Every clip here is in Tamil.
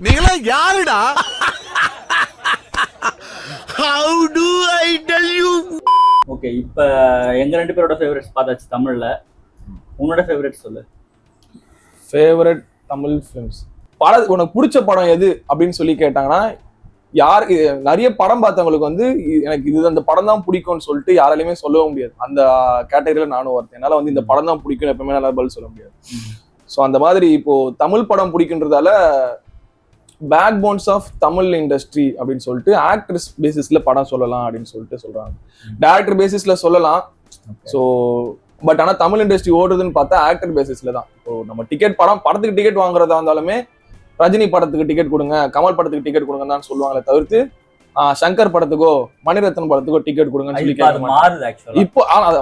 நீங்களா யாருடா? How do I tell you? Okay, இப்போ எங்க ரெண்டு பேரோட ஃபேவரட்ஸ் பார்த்தாச்சு தமிழ்ல. உன்னோட ஃபேவரட் சொல்லு. ஃபேவரட் தமிழ் ஃபிலிம்ஸ் உனக்கு பிடிச்ச படம் எது அப்படின்னு சொல்லி கேட்டாங்கன்னா, யாருக்கு நிறைய படம் பார்த்தவங்களுக்கு வந்து எனக்கு இது அந்த படம் தான் பிடிக்கும்னு சொல்லிட்டு யாராலையுமே சொல்லவும் முடியாது. அந்த கேட்டகரியில நானும் ஒருத்தன். என்னால வந்து இந்த படம் தான் பிடிக்கும் எப்பவுமே நல்லா பதில் சொல்ல முடியாது. ஸோ அந்த மாதிரி இப்போ தமிழ் படம் பிடிக்குன்றதால backbones of Tamil industry அப்படின்னு சொல்லிட்டு ஆக்ட்ரஸ் பேசிஸ்ல படம் சொல்லலாம் அப்படின்னு சொல்லிட்டு சொல்றாங்க. டேரக்டர் பேசிஸ்ல சொல்லலாம். ஸோ பட் ஆனா தமிழ் இண்டஸ்ட்ரி ஓடுறதுன்னு பார்த்தா ஆக்டர் பேசிஸ்ல தான். இப்போ நம்ம படத்துக்கு டிக்கெட் வாங்குறதா இருந்தாலுமே ரஜினி படத்துக்கு டிக்கெட் கொடுங்க, கமல் படத்துக்கு டிக்கெட் கொடுங்கன்னு தான் சொல்லுவாங்களே தவிர்த்து சங்கர் படத்துக்கோ மணிரத்னம் படத்துக்கோ டிக்கெட் கொடுங்கன்னு சொல்லி கேட்க. இப்போ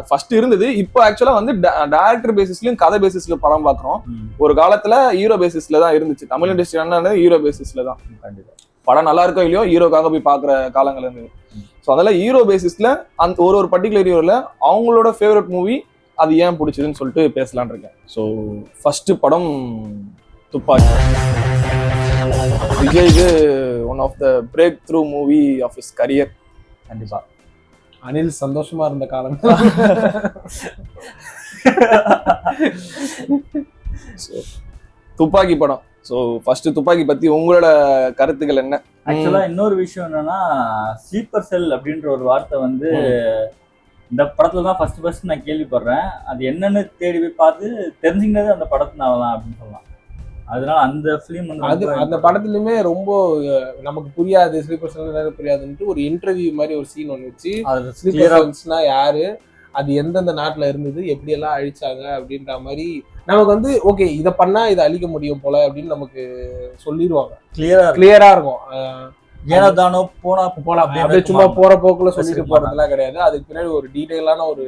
ஃபர்ஸ்ட் இருந்தது. இப்போ ஆக்சுவலா வந்து டைரக்டர் பேசிஸ்லயும் கதை பேசிஸ்ல படம் பாக்குறோம். ஒரு காலத்துல ஹீரோ பேசிஸ்ல தான் இருந்துச்சு தமிழ் இண்டஸ்ட்ரி. என்ன ஹீரோ பேசிஸ்ல தான் கண்டிப்பா படம் நல்லா இருக்கோ இல்லையோ ஹீரோக்காக போய் பாக்குற காலங்கள் இருந்தது. ஸோ அதனால ஹீரோ பேசிஸ்ல அந்த ஒரு பர்டிகுலர் ஹீரோல அவங்களோட ஃபேவரட் மூவி அது ஏன் பிடிச்சதுன்னு சொல்லிட்டு பேசலான் இருக்கேன். ஸோ ஃபர்ஸ்ட் படம் துப்பாக்கி. விஜய்க்கு one of the breakthrough movie of his career. கண்டிப்பா அனில் சந்தோஷமா இருந்த காலம். துப்பாக்கி படம். ஸோ ஃபர்ஸ்ட் துப்பாக்கி பத்தி உங்களோட கருத்துக்கள் என்ன? ஆக்சுவலா இன்னொரு விஷயம் என்னன்னா, ஸ்லீப்பர் செல் அப்படின்ற ஒரு வார்த்தை வந்து இந்த படத்துல தான் ஃபர்ஸ்ட் நான் கேள்விப்படுறேன். அது என்னன்னு தேடி போய் பார்த்து தெரிஞ்சுக்கினது அந்த படத்தினாலதான் அப்படின்னு சொல்லலாம். அதனால அந்த ஃபிலிம் வந்து அந்த படத்துலயுமே ரொம்ப நமக்கு புரியாது, ஸ்லீப்பர் செல் புரியாதுன்ட்டு ஒரு இன்டர்வியூ மாதிரி ஒரு சீன் ஒன்று வச்சு ஸ்லீப்பர் செல்ஸ்னா யாரு, அது எந்தெந்த நாட்டுல இருந்தது, எப்படி எல்லாம் அழிச்சாங்க அப்படின்ற மாதிரி நமக்கு வந்து ஓகே இதை பண்ணா இதை அழிக்க முடியும் போல அப்படின்னு நமக்கு சொல்லிடுவாங்க. கிளியரா இருக்கும். ஏனதானோ போனா அப்படியே சும்மா போற போக்குல சொல்லிட்டு போறதுலாம் கிடையாது. அதுக்கு பின்னாடி ஒரு டீடைலான ஒரு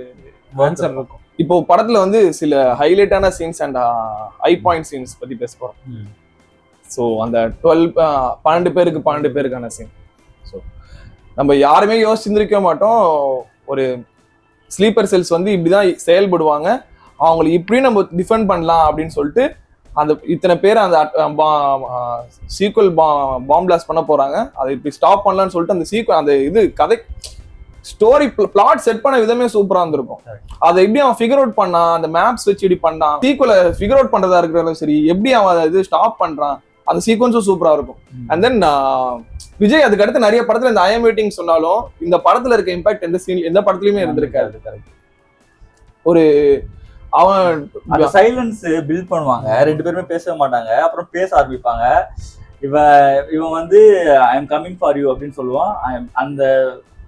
ஆன்சர் இருக்கும். இப்போ படத்துல வந்து சில ஹைலைட்டான scenes and high point scenes பத்தி பேச போறோம். ஸோ அந்த 12 பேருக்கான சீன். ஸோ நம்ம யாருமே யோசிச்சிருந்திருக்க மாட்டோம். ஒரு ஸ்லீப்பர் செல்ஸ் வந்து இப்படிதான் செயல்படுவாங்க, அவங்களை இப்படியும் நம்ம டிஃபெண்ட் பண்ணலாம் அப்படின்னு சொல்லிட்டு அந்த இத்தனை பேர் அந்த சீக்வல் பாம் பிளாஸ்ட் பண்ண போறாங்க. அதை இப்படி ஸ்டாப் பண்ணலாம்னு சொல்லிட்டு அந்த சீக்வல் அந்த இது கதை ஸ்டோரி பிளாட் செட் பண்ண விதமே சூப்பரா இருந்திருக்கும். அதை எப்படி அவன் ஃபிகர் அவுட் பண்ணா, அந்த மேப்ஸ் வச்சு எப்படி பண்ணான், சீக்வலை ஃபிகர் அவுட் பண்றதா இருக்கிறதும் சரி, எப்படி அவன் இது ஸ்டாப் பண்றான், அந்த சீக்வன்ஸும் சூப்பரா இருக்கும். அண்ட் தென் விஜய் அதுக்கு அடுத்து நிறைய படத்துல இந்த ஐ எம் வெயிட்டிங் சொன்னாலும் இந்த படத்துல இருக்க இம்பாக்ட் எந்த படத்துலயுமே இருந்திருக்காது. ஒரு அவன் அந்த சைலன்ஸ் பில்ட் பண்ணுவாங்க, ரெண்டு பேருமே பேச மாட்டாங்க, அப்புறம் பேச ஆரம்பிப்பாங்க. இவன் வந்து I am coming for you அப்படின்னு சொல்லுவான். அந்த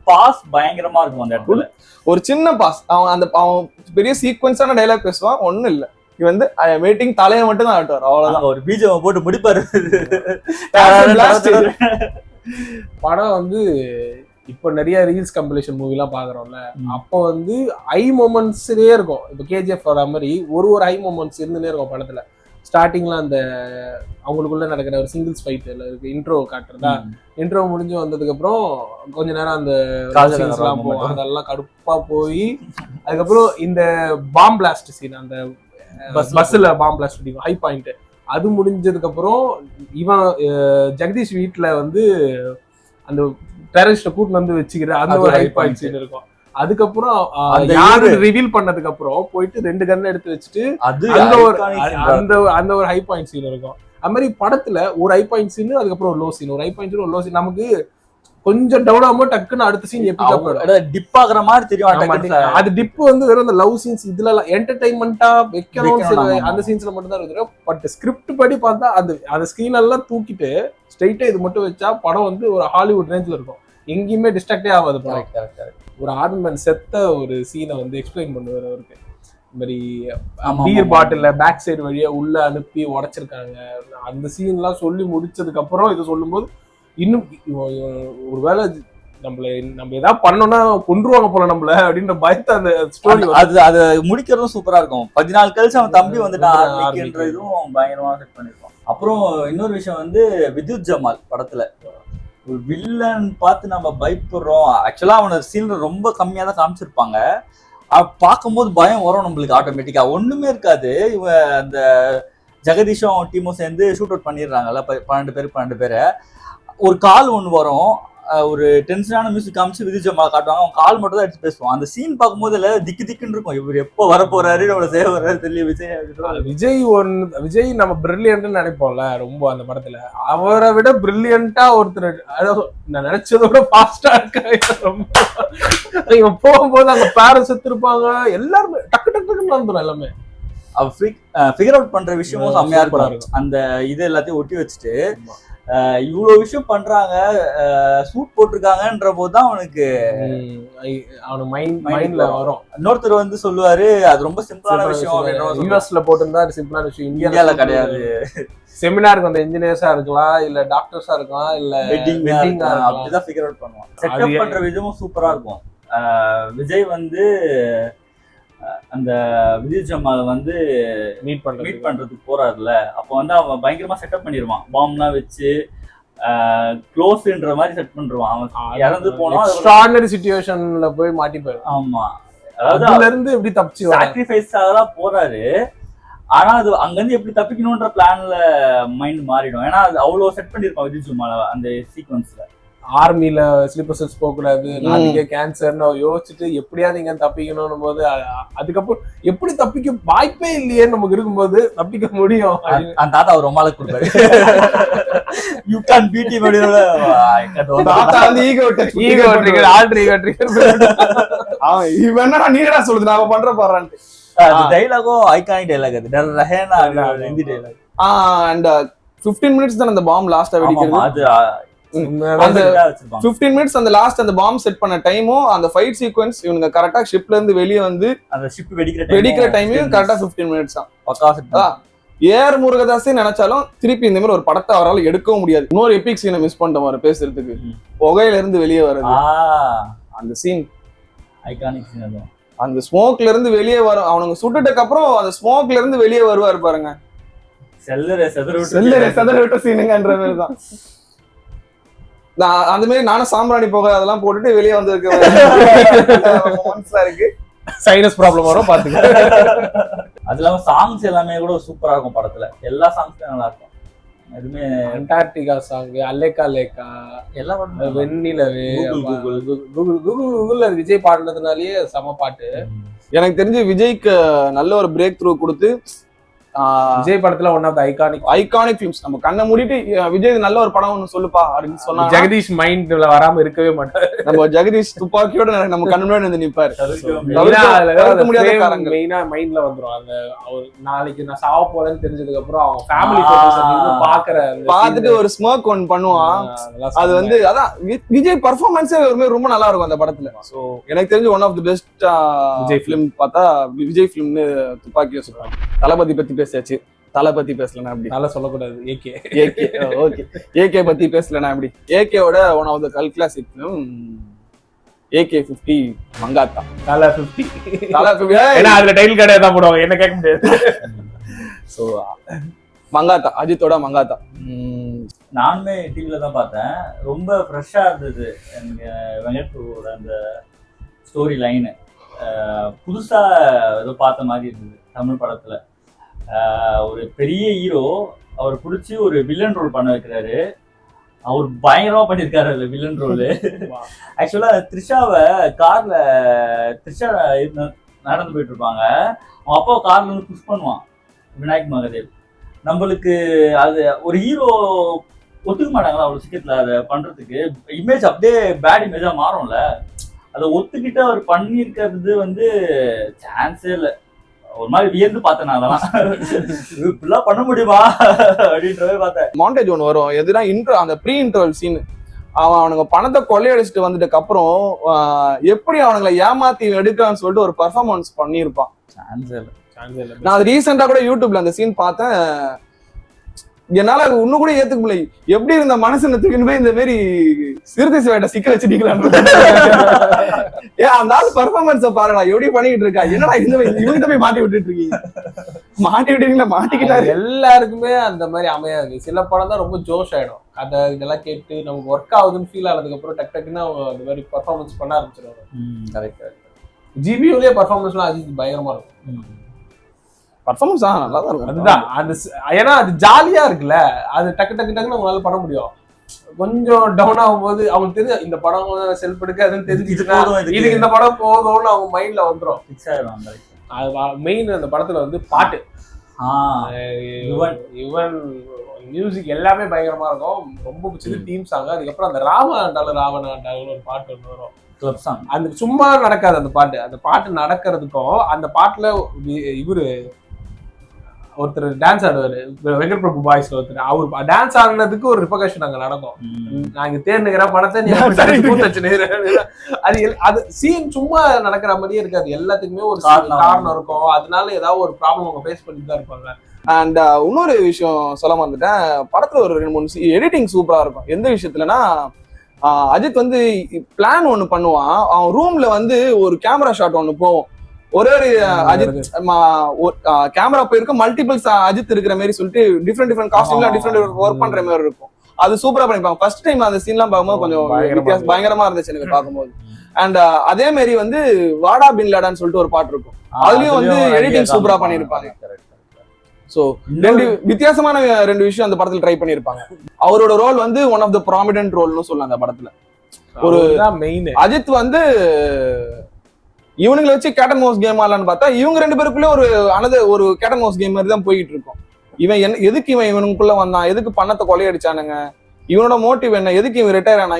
பாஸ் பயங்கரமா இருக்கும் அந்த இடத்துல. ஒரு சின்ன பாஸ், அவன் பெரிய சீக்வன்ஸான டைலாக் பேசுவான், ஒண்ணும் இல்ல. இவன் வந்து ஐ எம் வெயிட்டிங் தலையை மட்டும் தான் ஆட்டுவார், அவ்வளவுதான். ஒரு பீஜம் போட்டு முடிப்பாரு. படம் வந்து இப்போ நிறைய ரீல்ஸ் கம்பெலேஷன் மூவிலாம் பாக்குறோம்ல, அப்போ வந்து ஐ மொமெண்ட்ஸ்லயே இருக்கும். இப்போ கேஜிஎஃப் வர மாதிரி ஒரு ஐ மொமெண்ட்ஸ் இருந்துனே இருக்கும் படத்துல. ஸ்டார்டிங்ல அந்த அவங்களுக்குள்ள நடக்கிற ஒரு சிங்கிள்ஸ் ஃபைட் இருக்கு, இன்ட்ரோ காட்டுறதா. இன்ட்ரோ முடிஞ்சு வந்ததுக்கு அப்புறம் கொஞ்ச நேரம் அந்த எல்லாம் போகும், அதெல்லாம் கடுப்பா போய் அதுக்கப்புறம் இந்த பாம் பிளாஸ்ட் சீன், அந்த பஸ்ல பாம் பிளாஸ்ட் அடிக்கும் ஹை பாயிண்ட், அது முடிஞ்சதுக்கு அப்புறம் இவன் ஜெகதீஷ் வீட்டுல வந்து அந்த டெரரிஸ்ட கூட்டு வந்து வச்சுக்கிற அந்த ஒரு ஹை பாயிண்ட் சீன் இருக்கும். அதுக்கப்புறம் யாரு ரிவீல் பண்ணதுக்கு அப்புறம் போயிட்டு 2 கன் எடுத்து வச்சுட்டு அந்த ஒரு ஹை பாயிண்ட் சீன் இருக்கும். அது மாதிரி படத்துல ஒரு ஹை பாயிண்ட் சீன், அதுக்கப்புறம் ஒரு லோ சீன், ஒரு ஹை பாயிண்ட் சீன், ஒரு லோ சீன். நமக்கு கொஞ்சம் டவுன் ஆகும், டக்குன்னு அடுத்த சீன் எப்படி டிப் ஆகுற மாதிரி தெரியும். அது டிப் வந்து வெறும் அந்த லவ் சீன்ஸ் இதுல என்டர்டைன்மெண்டா வைக்கணும் அந்த சீன்ஸ்ல மட்டும் தான் இருக்கு. பட் ஸ்கிரிப்ட் படி பார்த்தா அந்த ஸ்கிரீன் எல்லாம் தூக்கிட்டு ஸ்ட்ரைட்டா இது மட்டும் வச்சா படம் வந்து ஒரு ஹாலிவுட் ரேஞ்சில் இருக்கும். எங்கேயுமே டிஸ்ட்ராக்டே ஆகாது படம். ஒரு ஆர்மன் செத்த ஒரு சீனை வந்து எக்ஸ்பிளைன் பண்ணுவார் அவருக்கு. இந்த மாதிரி பீர் பாட்டில பேக் சைடு வழியா உள்ள அனுப்பி உடைச்சிருக்காங்க. அந்த சீன்லாம் சொல்லி முடிச்சதுக்கு அப்புறம் இதை சொல்லும்போது இன்னும் ஒருவேளை நம்ம ஏதாவது பண்ணோம்னா கொன்றுவாங்க போல நம்மள அப்படின்ற பயத்தை அந்த ஸ்டோரி அது முடிக்கிறதும் சூப்பரா இருக்கும். 14 கழிச்சு அவன் தம்பி வந்துட்டு இதுவும் பயங்கரமா செட் பண்ணிருக்கோம். அப்புறம் இன்னொரு விஷயம் வந்து வித்யுத் ஜமால் படத்துல ஒரு வில்லன் பார்த்து நம்ம பயப்படுறோம். ஆக்சுவலா அவன சீன்ல ரொம்ப கம்மியா தான் காமிச்சிருப்பாங்க. பார்க்கும்போது பயம் வரும் நம்மளுக்கு ஆட்டோமேட்டிக்கா. ஒண்ணுமே இருக்காது. இவன் அந்த ஜெகதீஷும் டீமும் சேர்ந்து ஷூட் அவுட் பண்ணிடுறாங்கல்ல 12 பேரை. ஒரு கால் ஒன்று வரும், ஒரு டென்ஷனான மியூசிக் காமிச்சு விஜய் ஜமால் காட்டுவாங்க, அவன் கால் மட்டும் தான் எடுத்து பேசுவான். அந்த சீன் பார்க்கும்போது இல்ல திக்குன்னு இருக்கும், இவர் எப்போ வர போறாரு நம்மள சேவ வர்றாரு தெரியல விஜய் நம்ம பிரில்லியன்ட்னு நினைப்போம்ல ரொம்ப அந்த படத்துல, அவரை விட பிரில்லியண்டா ஒருத்தர், அதாவது நான் நினைச்சதோட ஃபாஸ்டா இருக்க ரொம்ப. இவன் போகும்போது அங்க பேரண்ட்ஸ் எடுத்திருப்பாங்க, எல்லாருமே டக்கு டக்குன்னு வந்துடும் எல்லாமே. ஃபிகர் அவுட் பண்ற விஷயமும் செம்மையா இருக்கும். அந்த இது எல்லாத்தையும் ஒட்டி வச்சுட்டு இவ்வளவு விஷயம் பண்றாங்க, சூட் போட்டிருக்காங்கன்ற போதுதான் அவனுக்கு மைண்ட்ல வரும். இன்னொருத்தர் வந்து சொல்லுவாரு அது ரொம்ப சிம்பிளான விஷயம், யூஎஸ்ல போட்டிருந்தா சிம்பிளான விஷயம், இந்தியால கிடையாது. செமினாருக்கு அந்த இன்ஜினியர்ஸா இருக்கலாம், இல்ல டாக்டர்ஸா இருக்கலாம், இல்ல அப்படிதான் ஃபிகர் அவுட் பண்ணுவான். செட்டப் பண்ற விதமும் சூப்பரா இருக்கும். விஜய் வந்து அந்த விஜய் ஜமால் வந்து மீட் பண்றதுக்கு போறாருல, அப்போ வந்து அவன் பயங்கரமா செட்டப் பண்ணிடுவான், பாம்லாம் வச்சு க்ளோஸ்ன்ற மாதிரி செட் பண்ணிடுவான். அவன் இறந்து போனா எக்ஸ்ட்ராஆர்டினரி சிச்சுவேஷன்ல போய் மாட்டிப்பாரு. ஆமா, அதாவது அதுல இருந்து எப்படி தப்பிச்சு சாக்ரிஃபைஸாக தான் போறாரு. ஆனா அது அங்கிருந்து எப்படி தப்பிக்கணும்ன்ற பிளான்ல மைண்ட் மாறிடும். ஏன்னா அது அவ்வளவு செட் பண்ணிருப்பான் விஜய் ஜமால் அந்த சீக்வன்ஸ்ல. ஆர்மில ஸ்லீப்பர் செல்ஸ் போகக்கூடாது, நாளைக்கே கேன்சர்னு யோசிச்சுட்டு எப்படியாவது இங்க தப்பிக்கணும் போது, அதுக்கப்புறம் எப்படி தப்பிக்க வாய்ப்பே இல்லையே நமக்கு இருக்கும்போது தப்பிக்க முடியும். அந்த தாத்தா அவர் ரொம்ப கொடுப்பாரு, யூ கேன் பீட் ஹிம் தாத்தா வந்து ego trigger already ego trigger இவன் என்ன நீடா சொல்லுது நான் பண்ற போறான்ட்டு. டைலாகும் ஐகானிக் டைலாக், அது ரஹேனா ஹிந்தி டைலாக். அண்ட் 15 மினிட்ஸ் தான் அந்த பாம் லாஸ்டா வெடிக்கிறது. அது அந்த 15 மினிட்ஸ் அந்த லாஸ்ட் அந்த பாம் செட் பண்ண டைமும் அந்த ஃபைட் சீக்வென்ஸ் இவங்க கரெக்டா ஷிப்ல இருந்து வெளியே வந்து அந்த ஷிப் வெடிக்கிற டைமையும் கரெக்டா 15 மினிட்ஸ் தான் பக்கா. ஏஆர் முருகதாஸே நினைச்சாலும் திருப்பி இந்த மாதிரி ஒரு படத்தை அவரால் எடுக்கவும் முடியாது. இன்னொரு எபிக் சீனை மிஸ் பண்ணிட்ட மாதிரி பேசுறதுக்கு, புகையில இருந்து வெளியே வர்றது அந்த சீன் ஐகானிக் சீன். அந்த ஸ்மோக்ல இருந்து வெளியே வரும், அவனுங்க சுட்டுட்டக்கு அப்புறம் அந்த ஸ்மோக்ல இருந்து வெளியே வருவாரு பாருங்க, செல்லரை செதற விட்ட சீனுங்கன்ற மாதிரி தான். அந்த மாதிரி நானும் சாம்பிராணி போக அதெல்லாம் போட்டுட்டு வெளியே வந்திருக்கேன் இருக்கு. சைனஸ் ப்ராப்ளம் வரும் பாத்துக்க. அது இல்லாம சாங்ஸ் எல்லாமே கூட சூப்பரா இருக்கும் படத்துல, எல்லா சாங்ஸும் நல்லா இருக்கும். எதுவுமே அண்டார்டிகா சாங், அலேக்கா லேக்கா, எல்லாம் வெண்ணிலவே, கூகுள் விஜய் பாடுனதுனாலயே செம பாட்டு. எனக்கு தெரிஞ்சு விஜய்க்கு நல்ல ஒரு பிரேக் த்ரூ கொடுத்து விஜய் படத்துல one of the iconic films. நம்ம கண்ணை மூடிட்டு விஜய் நல்ல ஒரு படம் ஒண்ணு சொல்லுப்பா அப்படின்னு சொன்னா ஜெகதீஷ் மைண்ட்ல வராம இருக்கவே மாட்டாரு. நம்ம ஜெகதீஷ் துப்பாக்கியோட நம்ம கண்ணு முன்னாடி வந்து நிப்பாரு. மெயினா மைண்ட்ல வந்துரும். அந்த அவர் நாளைக்கு நான் சாவ போறேன்னு தெரிஞ்சதுக்கு அப்புறம் அவங்க ஃபேமிலி போட்டோஸ் பாத்துட்டு ஒரு ஸ்மோக் ஒன் பண்ணுவான். அது வந்து அதான் விஜய் பர்ஃபார்மன்ஸே ரொம்ப நல்லா இருக்கும் அந்த படத்துல. சோ எனக்கு தெரிஞ்சு one of the best Vijay film பார்த்தா விஜய் ஃபிலிம்னு துப்பாக்கியோ சொல்றாங்க. தளபதி பத்தி பேசியாச்சு, தலை பத்தி பேசலனா அப்படி நல்லா சொல்லக்கூடாது. ஏகே ஓகே, ஏகே பத்தி பேசலனா அப்படி. ஏகேவோட ஒன் ஆஃப் த கல் கிளாசிக் ஃபிலிம் AK-50 மங்காத்தா. தலை 50 ஏன்னா அதுல டைட்டில் கார்டே தான் போடுவாங்க, என்ன கேட்க முடியாது. சோ மங்காத்தா, அஜித்தோட மங்காத்தா நானுமே டிவில தான் பார்த்தேன். ரொம்ப ஃப்ரெஷ்ஷா இருந்தது எனக்கு வெங்கடோட அந்த ஸ்டோரி லைனு. புதுசா ஏதோ பார்த்த மாதிரி இருந்தது தமிழ் படத்துல. ஒரு பெரிய ஹீரோ அவர் பிடிச்சி ஒரு வில்லன் ரோல் பண்ண வைக்கிறாரு. அவர் பயங்கரமா பண்ணிருக்காரு அதுல வில்லன் ரோல். ஆக்சுவலா த்ரிஷாவை கார்ல த்ரிஷா நடந்து போயிட்டு இருப்பாங்க, அவன் அப்பா கார்ல இருந்து புஷ் பண்ணுவான் விநாயக் மகாதேவ். நம்மளுக்கு அது ஒரு ஹீரோ ஒத்துக்க மாட்டாங்களா அவ்வளவு சீக்கிரத்துல அதை பண்றதுக்கு. இமேஜ் அப்படியே பேட் இமேஜா மாறும்ல, அதை ஒத்துக்கிட்டு அவர் பண்ணிருக்கிறது வந்து சான்ஸே இல்லை. ஒரு மாதிரி வியந்து பார்த்தேன் அதெல்லாம், இப்படிலாம் பண்ண முடியுமா அப்படின்றவே பார்த்தேன். மாண்டேஜ் ஒன்று வரும், எதுனா இன்ட்ரோ, அந்த ப்ரீ இன்டர்வல் சீன். அவனுங்க பணத்தை கொள்ளையடிச்சிட்டு வந்துட்டு அப்புறம் எப்படி அவனுங்களை ஏமாத்தி எடுக்கலான்னு சொல்லிட்டு ஒரு பர்ஃபார்மன்ஸ் பண்ணியிருப்பான். நான் அது ரீசெண்டா கூட யூடியூப்ல அந்த சீன் பார்த்தேன். என்னால அது இன்னும் கூட ஏத்துக்க முடியல. எப்படி இருந்த மனசுன்னு தூக்கின்னு போய் இந்த மாதிரி சிறுத்தை சிவாயிட்ட சிக்க வச்சுட்டீங்களான்னு. ஏன் அந்த ஆள் பர்ஃபார்மன்ஸ பாருடா எப்படி பண்ணிக்கிட்டு இருக்கா, என்னடா இவங்கிட்ட போய் மாட்டி விட்டுட்டு இருக்கீங்க. மாட்டி விட்டீங்களா? மாட்டிக்கிட்டாரு. எல்லாருக்குமே அந்த மாதிரி அமையாது. சில படம் தான் ரொம்ப ஜோஷ் ஆயிடும், அதை இதெல்லாம் கேட்டு நமக்கு ஒர்க் ஆகுதுன்னு ஃபீல் ஆனதுக்கு அப்புறம் டக் டக்குன்னு அவங்க அந்த மாதிரி பர்ஃபார்மன்ஸ் பண்ண ஆரம்பிச்சிருவாங்க. கரெக்ட். ஜிபியூலயே பர்ஃபார்மன்ஸ்லாம் அஜித் பயங்கரமா இருக்கும். பர்ஃபார்மன்ஸ் நல்லா தான் இருக்கும். அதுதான் அந்த ஏன்னா அது ஜாலியா இருக்குல்ல, அது டக்கு டக்கு டக்குன்னு அவங்களால பண்ண முடியும். கொஞ்சம் டவுன் ஆகும்போது அவங்களுக்கு தெரிஞ்ச இந்த படம் செல்ஃப் எடுக்காதுன்னு தெரிஞ்சுச்சுன்னா இதுக்கு இந்த படம் போதும்னு அவங்க மைண்ட்ல வந்துடும். அது மெயின் அந்த படத்துல வந்து பாட்டு, யுவன் மியூசிக் எல்லாமே பயங்கரமா இருக்கும். ரொம்ப பிடிச்சது தீம் சாங். அதுக்கப்புறம் அந்த ராவணாண்டாலும் ஒரு பாட்டு ஒன்று வரும், கிளப் சாங். அந்த சும்மா நடக்காது அந்த பாட்டு நடக்கிறதுக்கும் அந்த பாட்டுல இவரு ஒருத்தர் டான்ஸ் ஆடுவாரு, வெங்கட் பிரபு பாய்ஸ்ல ஒருத்தர், அவர் டான்ஸ் ஆடுனதுக்கு ஒரு ரிபகேஷன் அங்க நடக்கும். நான் இங்க தேர்ந்துக்கிற படத்தை நீ அது சீன் சும்மா நடக்கிற மாதிரியே இருக்காது, எல்லாத்துக்குமே ஒரு காரணம் இருக்கும். அதனால ஏதாவது ஒரு ப்ராப்ளம் அவங்க ஃபேஸ் பண்ணிட்டு தான் இருப்பாங்க. அண்ட் இன்னொரு விஷயம் சொல்ல வந்துட்டேன், படத்துல ஒரு 2-3 எடிட்டிங் சூப்பரா இருக்கும். எந்த விஷயத்துலனா அஜித் வந்து பிளான் ஒண்ணு பண்ணுவான், அவன் ரூம்ல வந்து ஒரு கேமரா ஷாட் ஒண்ணு போகும், ஒரு அஜித் கேமரா போயிருக்கும், மல்டிபிள்ஸ் அஜித் இருக்கிற மாதிரி சொல்லிட்டு டிஃப்ரெண்ட் காஸ்டியூம்ல டிஃப்ரெண்ட் ஒர்க் பண்ற மாதிரி இருக்கும். அது சூப்பரா பண்ணிப்பாங்க. ஃபர்ஸ்ட் டைம் அந்த சீன்லாம் பார்க்கும்போது கொஞ்சம் பயங்கரமா இருந்துச்சு எனக்கு பார்க்கும்போது. அண்ட் அதே மாதிரி வந்து வாடா பின் லாடான்னு சொல்லிட்டு ஒரு பாட்டு இருக்கும், அதுலயும் வந்து எடிட்டிங் சூப்பரா பண்ணிருப்பாங்க. சோ வித்தியாசமான 2 விஷயம் அந்த படத்துல ட்ரை பண்ணிருப்பாங்க. அவரோட ரோல் வந்து ஒன் ஆஃப் த ப்ராமினன்ட் ரோல்னு சொல்லலாம் அந்த படத்துல. ஒரு அஜித் வந்து இவனுங்களை வச்சு கேட் அண்ட் மவுஸ் கேம் ஆடலான்னு பார்த்தா இவங்க 2 பேருக்குள்ளே ஒரு கேட் அண்ட் மவுஸ் கேம் மாதிரி தான் போயிட்டு இருக்கும். இவன் எதுக்கு இவனுக்குள்ள வந்தான், எதுக்கு பணத்தை கொள்ளையடிச்சானுங்க, இவனோட மோட்டிவ் என்ன, எதுக்கு இவன் ரிட்டையர் ஆனா,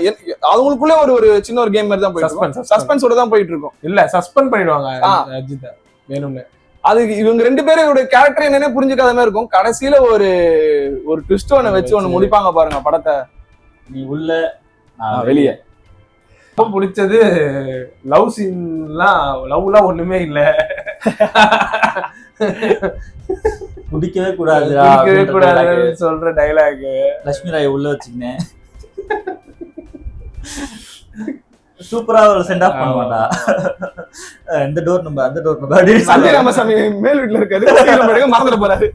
அவங்களுக்குள்ளே ஒரு சின்ன ஒரு கேம் மாதிரி தான் போயிட்டு சஸ்பென்ஸோட தான் போயிட்டு இருக்கும். இல்ல சஸ்பெண்ட் பண்ணிடுவாங்க அஜித் வேணும்னு. அது இவங்க 2 பேரோட கேரக்டர் என்னன்னே புரிஞ்சுக்காத மாதிரி இருக்கும். கடைசியில ஒரு ட்விஸ்ட் ஒண்ணு வச்சு ஒண்ணு முடிப்பாங்க பாருங்க படத்தை, நீ உள்ள வெளியே. ரொம்ப பிடிச்சது லவ் சீன்லாம், லவ்லாம் ஒண்ணுமே இல்ல, குடிக்கவே கூடாது சொல்ற டைலாக். லட்சுமி ராய் உள்ள வச்சுக்கினேன் சூப்பரா ஒரு சென்ட் ஆஃப் பண்ணுவாடா, இந்த டோர் நம்பர் அந்த டோர் நம்பர் அப்படி சஞ்சய் ராமசாமி மேல் வீட்டுல இருக்காரு, மறந்துட போறாரு.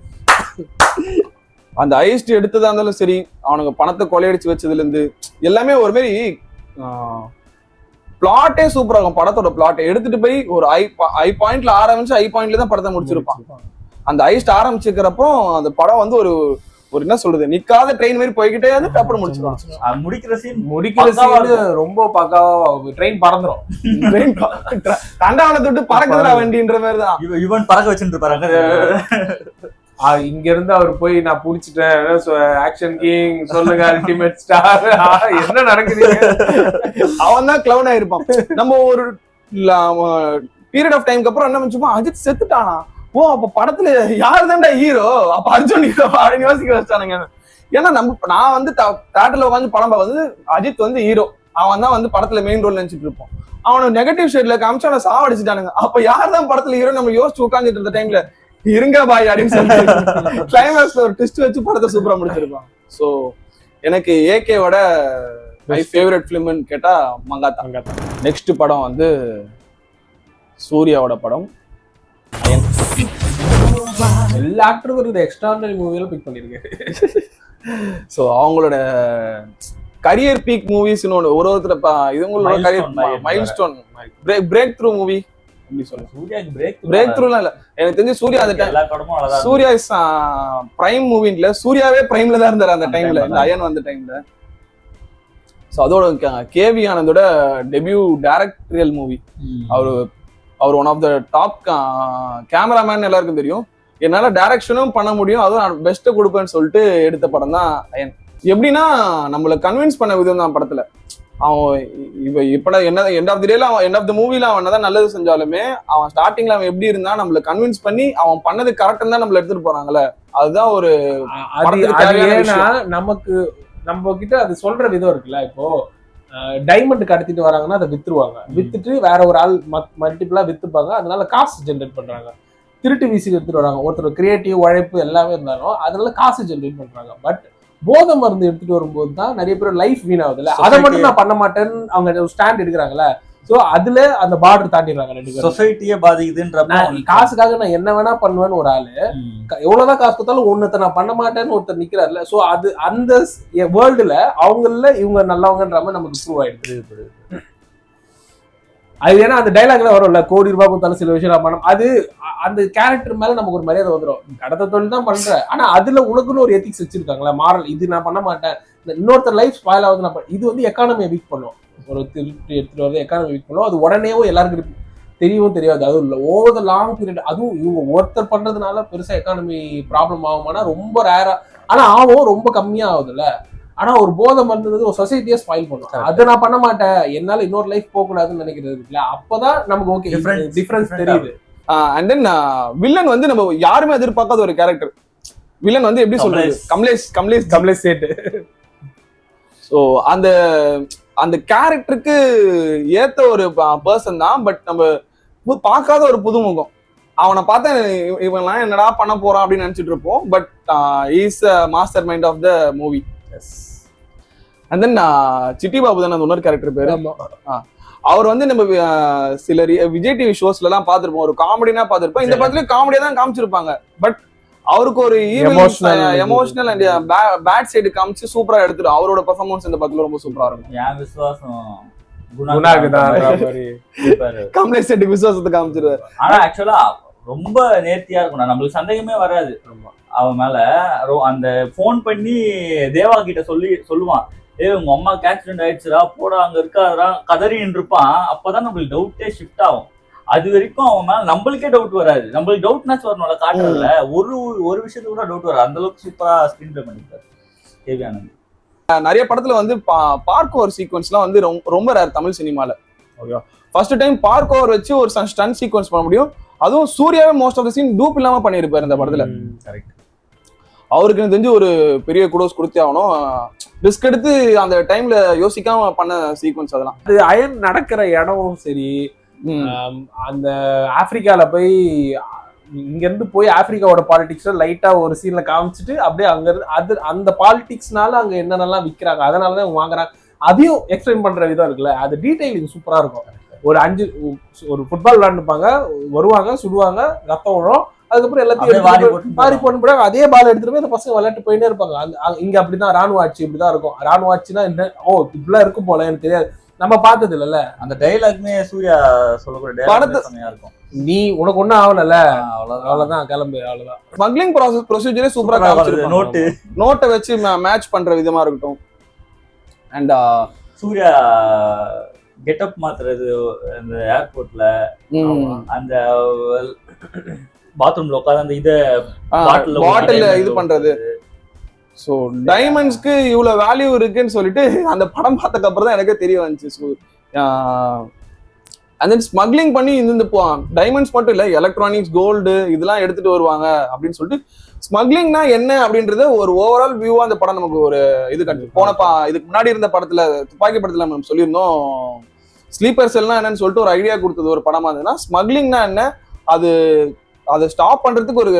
அந்த ஐஸ்ட் எடுத்ததா இருந்தாலும் சரி, அவனுக்கு பணத்தை கொள்ளையடிச்சு வச்சதுல இருந்து எல்லாமே ஒரு மாதிரி பிளாட்டே சூப்பரா இருக்கும். படத்தோட பிளாட் எடுத்துட்டு போய் ஒரு ஐ பாயிண்ட்ல ஆரம்பிச்சு ஐ பாயிண்ட்ல தான் படத்தை முடிச்சிருப்பான். அந்த ஐஸ்ட் ஆரம்பிச்சுக்கிறப்போ அந்த படம் வந்து ஒரு என்ன சொல்றது, நிக்காத ட்ரெயின் மாதிரி போய்கிட்டே வந்து டப்புனு முடிச்சிருவான். முடிக்கிற சீன் ரொம்ப பக்காவா, ட்ரெயின் பறந்துரும், ட்ரெயின் தண்டவாளத்தை விட்டு பறக்குதுடா வண்டின்ற மாதிரி தான் இவன் பறக்க வச்சுட்டு பாருங்க. இங்க இருந்து அவர் போய் நான் புடிச்சிட்டேன், ஆக்ஷன் கிங் சொல்லுங்க, அல்டிமேட் ஸ்டார், என்ன நடக்குது, அவன் தான் கிளவுன் ஆயிருப்பான். நம்ம ஒரு பீரியட் ஆஃப் டைம்க்கு அப்புறம் என்ன பண்ணுச்சுமா, அஜித் செத்துட்டானா, ஓ அப்ப படத்துல யாரு தான்டா ஹீரோ, அப்ப அர்ஜுன் ஹீரோ அப்படின்னு யோசிக்க வச்சானுங்க. ஏன்னா நான் வந்து தியேட்டர்ல உட்காந்து படம் பார்த்து அஜித் வந்து ஹீரோ, அவன் தான் வந்து படத்துல மெயின் ரோல் நினைச்சிட்டு இருப்போம். அவனை நெகட்டிவ் ஷேட்ல காமிச்சு அவனை சாவடிச்சுட்டானுங்க. அப்ப யார் தான் படத்துல ஹீரோ நம்ம யோசிச்சு உட்காந்துட்டு இருந்த டைம்ல இருங்க பாய் அப்படின்னு சொல்லி கிளைமேக்ஸ்ல ஒரு ட்விஸ்ட் வச்சு படத்தை சூப்பரா முடிச்சிருப்பான். சோ எனக்கு ஏகேவோட மை ஃபேவரட் ஃபிலிம்னு கேட்டா மங்காத்தா. நெக்ஸ்ட் படம் வந்து சூர்யாவோட படம் அயன். எல்லா ஆக்டருக்கும் ஒரு எக்ஸ்ட்ராடனரி மூவியெல்லாம் பிக் பண்ணிருக்காரு. ஸோ அவங்களோட கரியர் பீக் மூவிஸ்னு ஒருத்தர் இவங்களோட career milestone break through movie அப்படி சொல்லுங்க. பிரேக் த்ரூலாம் இல்ல, எனக்கு தெரிஞ்சு சூர்யா அந்த டைம் சூர்யா பிரைம் மூவில சூர்யாவே பிரைம்ல தான் இருந்தாரு அந்த டைம்ல, இந்த அயன் வந்த டைம்ல. ஸோ அதோட கேவி ஆனந்தோட டெபியூ டைரக்டரியல் மூவி. அவர் one of the top cameraman எல்லாருக்கும் தெரியும். என்னால டைரக்ஷனும் பண்ண முடியும், அதுவும் நான் பெஸ்ட்டை கொடுப்பேன்னு சொல்லிட்டு எடுத்த படம் தான் அயன். எப்படின்னா நம்மளை கன்வின்ஸ் பண்ண விதம் தான் படத்துல. அவன் இப்ப என்ன எண்ட் ஆஃப் தி டேல அவன் எண்ட் ஆஃப் த மூவில அவன் என்னதான் நல்லது செஞ்சாலுமே அவன் ஸ்டார்டிங்ல அவன் எப்படி இருந்தா நம்மள கன்வின்ஸ் பண்ணி அவன் பண்ணது கரெக்டா தான் நம்மள எடுத்துட்டு போறாங்கல்ல, அதுதான் ஒரு நமக்கு நம்ம கிட்ட அது சொல்ற விதம் இருக்குல்ல. இப்போ டைமண்ட் கடத்திட்டு வராங்கன்னா அதை வித்துருவாங்க, வித்துட்டு வேற ஒரு ஆள் மல்டிபிளா வித்துப்பாங்க, அதனால காசு ஜென்ரேட் பண்றாங்க. திருட்டு வீசி எடுத்துட்டு வராங்க, ஒருத்தர் கிரியேட்டிவ் உழைப்பு எல்லாமே இருந்தாலும் அதனால காசு ஜென்ரேட் பண்றாங்க. பட் போதை மருந்து எடுத்துட்டு வரும்போது தான் நிறைய பேர் லைஃப் வீணாகுது இல்ல, அதை மட்டும் நான் பண்ண மாட்டேன்னு அவங்க ஸ்டாண்ட் எடுக்கிறாங்கல்ல. சோ அதுல அந்த பார்டர் தாண்டிடுறாங்க ரெண்டு பேரும். சொசைட்டியே பாதிக்குதுன்ற காசுக்காக நான் என்ன வேணா பண்ணுவேன்னு ஒரு ஆளு, எவ்வளவுதான் காசு கொடுத்தாலும் ஒன்னத்தை நான் பண்ண மாட்டேன்னு ஒருத்தர் நிக்கிறாருல. சோ அது அந்த வேர்ல்டுல அவங்கள இவங்க நல்லவங்கன்ற மாதிரி நமக்கு ப்ரூவ் ஆயிடுது. அது ஏன்னா அந்த டைலாக்ல வரும்ல, கோடி ரூபாய் கொடுத்தாலும் சில விஷயம் பண்ணணும். அது அந்த கேரக்டர் மேல நமக்கு ஒரு மரியாதை வந்துடும். கடத்த தொழில் தான் பண்ற, ஆனா அதுல உனக்குன்னு ஒரு எத்திக்ஸ் வச்சிருக்காங்களா, மாரல். இது நான் பண்ண மாட்டேன், இன்னொருத்தர் லைஃப் ஸ்பாயில் ஆகுது நான் இது வந்து எக்கானமியை வீக் பண்ணும். ஒரு திருப்பி எடுத்துட்டு வரது எக்கானமி வீக் பண்ணும். அது உடனேவும் எல்லாருக்கும் தெரியவும் தெரியாது. அதுவும் இல்லை ஓவர் த லாங் பீரியட். அதுவும் இவங்க ஒருத்தர் பண்றதுனால பெருசா எக்கானமி ப்ராப்ளம் ஆகுமானா ரொம்ப ரேரா, ஆனா ஆகும், ரொம்ப கம்மியா ஆகுதுல்ல. ஆனா ஒரு போதை மருந்து ஒரு சொசைட்டியை ஸ்பாயில் பண்ணும். அதை நான் பண்ண மாட்டேன், என்னால இன்னொரு லைஃப் போக கூடாதுன்னு நினைக்கிறது இருக்குல்ல, அப்பதான் நமக்கு ஓகே டிஃபரன்ஸ் தெரியுது. அண்ட் தென் வில்லன் வந்து நம்ம யாருமே எதிர்பார்க்காத ஒரு கேரக்டர். வில்லன் வந்து எப்படி சொல்றது, கமலேஷ் சேட்டு. ஸோ அந்த அந்த கேரக்டருக்கு ஏத்த ஒரு பர்சன் தான். பட் நம்ம பார்க்காத ஒரு புதுமுகம். அவனை பார்த்தா இவன்லாம் என்னடா பண்ண போறான் அப்படின்னு நினைச்சிட்டு இருப்போம். But is mastermind of the movie. And then Chitti Babu தான் அந்த இன்னொரு கேரக்டர் பேரு. அவர் வந்து நம்ம சில விஜய் டிவி ஷோஸ்ல எல்லாம் பார்த்திருப்போம், ஒரு காமெடினா பார்த்திருப்போம். இந்த படத்துல காமெடியா தான் காமிச்சிருப்பாங்க. பட் அவருக்கு ஒரு எமோஷனல் அண்ட் பேட் சைடு காமிச்சு சூப்பரா எடுத்துரும். அவரோட பெர்ஃபார்மன்ஸ் இந்த படத்துல ரொம்ப சூப்பரா இருக்கும். என் விசுவாசம் கமலேஷ் சேட்டுக்கு விசுவாசத்தை காமிச்சிருவாரு. ஆனா ஆக்சுவலா ரொம்ப நேர்த்தியா இருக்கும், நம்மளுக்கு சந்தேகமே வராது அவன் மேல. அந்த போன் பண்ணி தேவா கிட்ட சொல்லுவான், உங்க அம்மாக்கு ஆக்சிடென்ட் ஆயிடுச்சுரா, போடா அங்க இருக்காரா, கதறின்னு இருப்பான். அப்பதான் நம்மளுக்கு டவுட்டே ஷிஃப்ட் ஆகும். அது வரைக்கும் அவன் மேல நம்மளுக்கே டவுட் வராது. நம்மளுக்கு டவுட்னாச்சும் வரணும்ல, காட்டுறதுல ஒரு விஷயத்துக்கு கூட டவுட் வராது. அந்த அளவுக்கு சூப்பரா ஸ்கிரீன் பிளே பண்ணிருக்காரு கேவி ஆனந்த். நிறைய படத்துல வந்து பார்க் ஓவர் சீக்வன்ஸ்லாம் வந்து ரொம்ப ரேர் தமிழ் சினிமால. Okay, first time parkour வச்சு ஒரு ஸ்டன் சீக்வன்ஸ் பண்ண முடியும். அதுவும் சூர்யாவே most of the scene dupe இல்லாம பண்ணிருப்பாரு இந்த படத்துல. கரெக்ட். அவருக்கு எனக்கு தெரிஞ்சு ஒரு பெரிய குடோஸ் கொடுத்தே ஆகணும். ரிஸ்க் எடுத்து அந்த டைம்ல யோசிக்காம பண்ண சீக்வன்ஸ் அதெல்லாம். அது அயன் நடக்கிற இடமும் சரி, அந்த ஆப்பிரிக்கால போய் இங்க இருந்து போய் ஆப்பிரிக்காவோட பாலிடிக்ஸ்ல லைட்டா ஒரு சீன்ல காமிச்சிட்டு அப்படியே அங்க இருந்து அது அந்த பாலிடிக்ஸ்னால அங்க என்னென்னலாம் விற்கிறாங்க, அதனாலதான் வாங்குறாங்க, அதையும் எக்ஸ்பிளைன் பண்ற விதம் இருக்குல்ல, அது டீடைலிங் சூப்பரா இருக்கும். ஒரு ஃபுட்பால் விளையாண்டுப்பாங்க, வருவாங்க, சுடுவாங்க, ரத்தம் விழும், அதுக்கப்புறம் எல்லாத்தையும் மாறி போட்டு அதே பால் எடுத்துட்டு போய் அந்த பசங்க விளையாட்டு போயிட்டே இருப்பாங்க. இங்க அப்படிதான் ராணுவ ஆட்சி இப்படிதான் இருக்கும். ராணுவ ஆட்சினா என்ன, இப்படிலாம் இருக்கும் போல, எனக்கு தெரியாது, நம்ம பார்த்தது இல்லைல்ல. அந்த டைலாக்மே சூர்யா சொல்லக்கூடிய இருக்கும், நீ உனக்கு ஒண்ணும் ஆகல, அவ்வளவுதான் கிளம்பு, அவ்வளவுதான். ஸ்மக்லிங் ப்ரொசீஜரே சூப்பரா காமிச்சிருப்பாங்க. நோட்டை வச்சு மேட்ச் பண்ற விதமா இருக்கட்டும். அண்ட் சூர்யா கெட்டப் மாத்துறது அந்த ஏர்போர்ட்ல, அந்த பாத்ரூம்ல உட்காந்து அந்த இத பாட்டில் இது பண்றது. ஸோ டைமண்ட்ஸ்க்கு இவ்வளோ வேல்யூ இருக்குன்னு சொல்லிட்டு அந்த படம் பார்த்ததுக்கு அப்புறம் தான் எனக்கே தெரிய வந்துச்சு. ஸோ அந்த ஸ்மக்லிங் பண்ணி இந்த டைமண்ட்ஸ் மட்டும் இல்லை, எலக்ட்ரானிக்ஸ், கோல்டு இதெல்லாம் எடுத்துட்டு வருவாங்க அப்படின்னு சொல்லிட்டு ஸ்மக்லிங்னா என்ன அப்படின்றத ஒரு ஓவரால் வியூவா அந்த படம் நமக்கு ஒரு இது கண்டு போனப்பா. இதுக்கு முன்னாடி இருந்த படத்துல, துப்பாக்கி படத்துல நம்ம சொல்லியிருந்தோம், ஸ்லீப்பர் செல்னா என்னன்னு சொல்லிட்டு ஒரு ஐடியா கொடுத்தது ஒரு படமா இருந்ததுன்னா, ஸ்மக்லிங்னா என்ன, அதை ஸ்டாப் பண்றதுக்கு ஒரு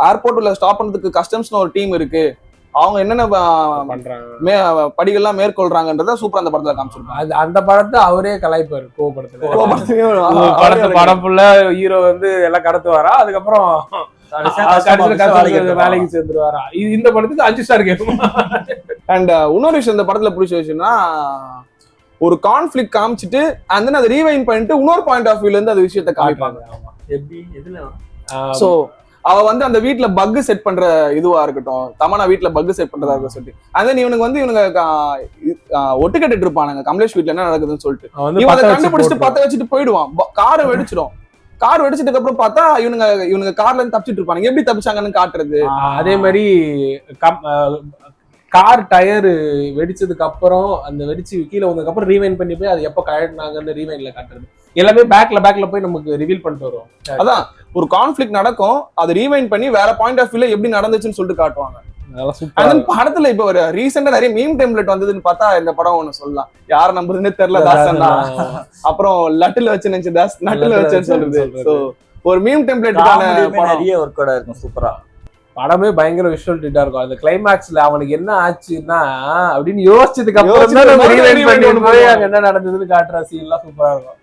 ஏர்போர்ட் உள்ள ஸ்டாப் பண்றதுக்கு கஸ்டம்ஸ்னு ஒரு டீம் இருக்கு, அவங்க என்னென்ன படிகள்லாம் மேற்கொள்றாங்கன்றத சூப்பரா அந்த படத்துல காமிச்சிருப்பாங்க. அந்த படத்தை அவரே கலாய்ப்பாரு படம் ஃபுல்லா. ஹீரோ வந்து எல்லாம் கடத்துவாரா, அதுக்கப்புறம் வேலைக்கு சேர்ந்துருவாரா. இந்த படத்துக்கு 5 ஸ்டார் கேட்கும். அண்ட் இன்னொரு விஷயம் இந்த படத்துல பிடிச்ச விஷயம்னா, ஒரு கான்ஃபிளிக் காமிச்சிட்டு அண்ட் தென் அதை ரீவைண்ட் பண்ணிட்டு இன்னொரு பாயிண்ட் ஆஃப் வியூல இருந்து அந்த விஷயத்தை காமிப்பாங்க. சோ அவ வந்து அந்த வீட்டுல பக் செட் பண்ற இதுவா இருக்கட்டும், தமனா வீட்டுல பக் செட் பண்றதா இருக்கும் சொல்லிட்டு, அண்ட் இவனுக்கு வந்து இவனுங்க ஒட்டு கட்டிட்டு இருப்பானுங்க கமலேஷ் வீட்டுல என்ன நடக்குதுன்னு சொல்லிட்டு, இவன் அதை கண்டுபிடிச்சிட்டு பத்த வச்சுட்டு போயிடுவான். காரை வெடிச்சிடும். கார் வெடிச்சதுக்கு அப்புறம் பார்த்தா இவனுங்க கார்ல இருந்து தப்பிச்சிட்டு இருப்பானுங்க. எப்படி தப்பிச்சாங்கன்னு காட்டுறது. அதே மாதிரி கார் டயர் வெடிச்சதுக்கு அப்புறம் அந்த வெடிச்சு கீழே வந்ததுக்கு அப்புறம் ரீவைண்ட் பண்ணி போய் அது எப்ப கழட்டினாங்கன்னு ரீவைண்ட்ல காட்டுறது. எல்லாமே பேக்ல போய் நமக்கு ரிவீல் பண்ணிட்டு வரும். அதான் ஒரு கான்ஃபிளிக் நடக்கும், அதை ரீவைண்ட் பண்ணி வேற பாயிண்ட் ஆஃப் வியூல எப்படி நடந்துச்சுன்னு சொல்லிட்டு காட்டுவாங்க. படத்துல இப்ப ஒரு ரீசெண்டா நிறைய மீம் டெம்ப்ளேட் வந்ததுன்னு பார்த்தா இந்த படம் ஒண்ணு சொல்லலாம். யார நம்புறதுன்னே தெரியல, தாசன் தான். அப்புறம் லட்டுல வச்சு நினைச்சு தாஸ் நட்டுல வச்சுன்னு சொல்றது. ஒரு மீம் டெம்ப்ளேட்டுக்கான நிறைய ஒர்க்கோட இருக்கும். சூப்பரா படமே பயங்கர விஷுவல் ட்ரீட்டா இருக்கும். அந்த கிளைமேக்ஸ்ல அவனுக்கு என்ன ஆச்சுன்னா அப்படின்னு யோசிச்சதுக்கு அப்புறம் தான் என்ன நடந்ததுன்னு காட்டுற சீன் எல்லாம் சூப்பரா இருக்கும்.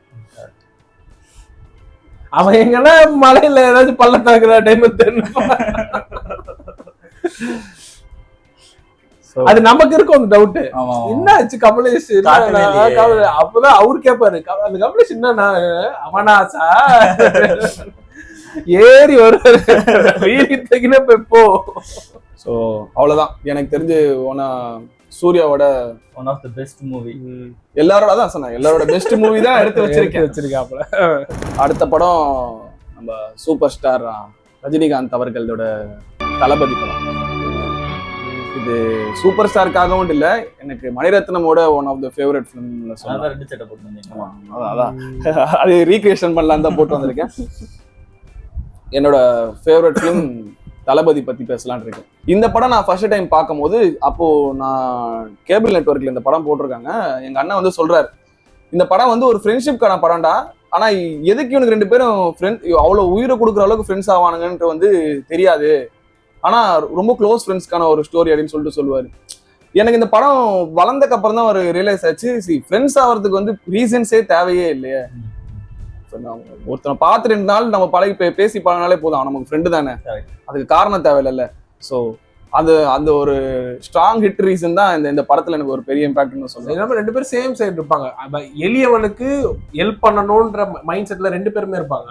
அவன் எங்கன்னா மலையில ஏதாச்சும் பள்ளத்தாக்குற டைம் அது நமக்கு இருக்கும் அந்த டவுட். ஆமா. என்ன ஆச்சு கமலேஷ்? காட்டவே இல்லையே. அப்பதான் அவரு கேட்பாரு, அந்த கமலேஷ் என்ன அவனாசா ஏறி வருவாரு பெப்போ. ஸோ அவ்வளவுதான் எனக்கு தெரிஞ்சு சூர்யாவோட one of the best movie. எல்லாரோட அதான் சொன்னேன், எல்லாரோட பெஸ்ட் மூவி தான் எடுத்து வச்சிருக்காப்ல. அடுத்த படம் நம்ம சூப்பர் ஸ்டார் ரஜினிகாந்த் அவர்களோட தளபதி படம். இது சூப்பர் ஸ்டாருக்காகவும் இல்லை, எனக்கு மணிரத்னமோட ஒன் ஆஃப் த ஃபேவரட் ஃபிலிம்ல சொல்லலாம். 2 சட்டை போட்டு வந்தீங்க. அதான் அது ரீக்ரியேஷன் பண்ணலாம் தான் போட்டு வந்திருக்கேன். என்னோட ஃபேவரட் ஃபிலிம் தளபதி பத்தி பேசலான் இருக்கேன். இந்த படம் நான் ஃபர்ஸ்ட் டைம் பார்க்கும்போது, அப்போ நான் கேபிள் நெட்வொர்க்ல இந்த படம் போட்டிருக்காங்க. எங்க அண்ணன் சொல்றாரு, இந்த படம் ஒரு ஃப்ரெண்ட்ஷிப்கான படம்டா, ஆனா எதுக்கு இவனுக்கு 2 பேரும் ஃப்ரெண்ட் அவ்வளவு உயிரை கொடுக்குற அளவுக்கு ஃப்ரெண்ட்ஸ் ஆவானுங்கன்ட்டு தெரியாது, ஆனா ரொம்ப க்ளோஸ் ஃப்ரெண்ட்ஸ்க்கான ஒரு ஸ்டோரி அப்படின்னு சொல்லுவாரு. எனக்கு இந்த படம் வளர்ந்தக்கு அப்புறம் தான் ஒரு ரியலைஸ் ஆச்சு, ஃப்ரெண்ட்ஸ் ஆகிறதுக்கு ரீசன்ஸே தேவையே இல்லையே. ஒருத்தனை பார்த்து 2 நாள் நம்ம பழகி பேசி பழகினாலே போதும், நமக்கு ஃப்ரெண்டு தானே, அதுக்கு காரணம் தேவையில்ல. ஸோ அந்த ஒரு ஸ்ட்ராங் ஹிட் ரீசன் தான் இந்த படத்துல எனக்கு ஒரு பெரிய இம்பாக்ட்னு சொல்லுவேன். 2 பேரும் சேம் சைடு இருப்பாங்க. எளியவனுக்கு ஹெல்ப் பண்ணணும்ன்ற மைண்ட் செட்ல 2 பேருமே இருப்பாங்க.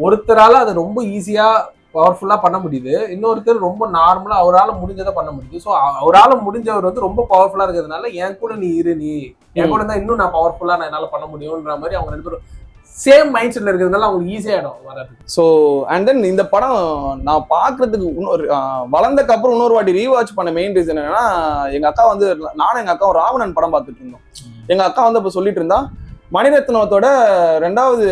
ஒருத்தரால அதை ரொம்ப ஈஸியா பவர்ஃபுல்லா பண்ண முடியுது, இன்னொருத்தர் ரொம்ப நார்மலா அவரால் முடிஞ்சதை பண்ண முடியுது. ஸோ அவரால் முடிஞ்சவர் ரொம்ப பவர்ஃபுல்லா இருக்கிறதுனால என் கூட நீ என் கூட தான் இன்னும் நான் பவர்ஃபுல்லா நான் என்னால பண்ண முடியும்ன்ற மாதிரி அவங்க 2 பேரும் சேம் மைண்ட் செட்ல இருக்கிறதுனால அவங்களுக்கு ஈஸியாயிடும் வராது. ஸோ அண்ட் தென் இந்த படம் நான் பாக்குறதுக்கு வளர்ந்தக்கு அப்புறம் இன்னொரு வாட்டி ரீவாட்ச் பண்ண மெயின் ரீசன் என்னன்னா, எங்க அக்கா நானும் எங்க அக்காவும் ராவணன் படம் பார்த்துட்டு இருந்தோம். எங்க அக்கா அப்ப சொல்லிட்டு இருந்தா, மணிரத்னத்தோட 2வது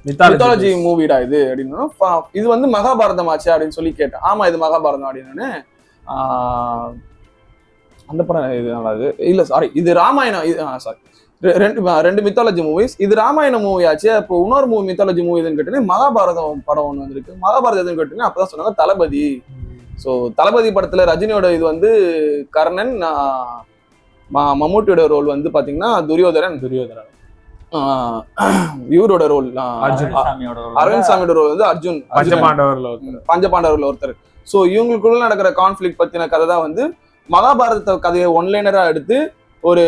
மித்தாலஜி மூவிடா இது அப்படின்னு. இது மகாபாரதம் ஆச்சு அப்படின்னு சொல்லி கேட்டேன். ஆமா இது மகாபாரதம் அப்படின்னு. அந்த படம் இது நல்லாது இல்ல, சாரி இது ராமாயணம், சாரி 2 மித்தாலஜி மூவிஸ். இது ராமாயண மூவி ஆச்சு. அப்போ இன்னொரு மித்தாலஜி மூவி எதுன்னு கேட்டேன், மகாபாரதம் படம் ஒன்று வந்திருக்கு. மகாபாரதம் எதுன்னு கேட்டீங்கன்னா அப்பதான் சொன்னாங்க தளபதி. ஸோ தளபதி படத்துல ரஜினியோட இது கர்ணன், மம்மூட்டியோட ரோல் பாத்தீங்கன்னா துரியோதரன். இவரோட ரோல் அரவிந்த் சாமியோட ரோல் அர்ஜுன், பஞ்சபாண்டவர்ல ஒருத்தர். ஸோ இவங்களுக்குள்ள நடக்கிற கான்ஃபிளிக் பத்தின கதை தான் மகாபாரத கதையை ஒன்லைனரா எடுத்து ஒரு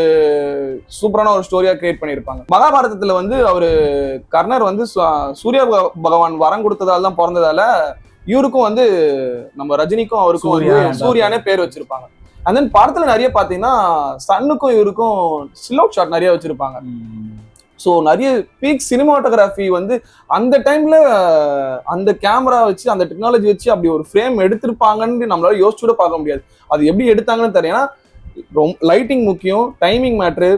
சூப்பரான ஒரு ஸ்டோரியா கிரியேட் பண்ணியிருப்பாங்க. மகாபாரதத்துல அவரு கர்ணர் சூரிய பகவான் வரம் கொடுத்ததால தான் பிறந்ததால இவருக்கும் நம்ம ரஜினிக்கும் அவருக்கும் சூர்யானே பேர் வச்சிருப்பாங்க. அண்ட் தென் படத்துல நிறைய பாத்தீங்கன்னா சன்னுக்கும் இவருக்கும் ஸ்டில் அவுட் ஷாட் நிறைய வச்சிருப்பாங்க. ஸோ நிறைய பீக் சினிமாட்டோகிராஃபி அந்த டைம்ல அந்த கேமரா வச்சு அந்த டெக்னாலஜி வச்சு அப்படி ஒரு ஃப்ரேம் எடுத்திருப்பாங்கன்னு நம்மளால யோசிச்சு கூட பார்க்க முடியாது. அது எப்படி எடுத்தாங்கன்னு தெரியும், லைட்டிங் முக்கியம், timing matter.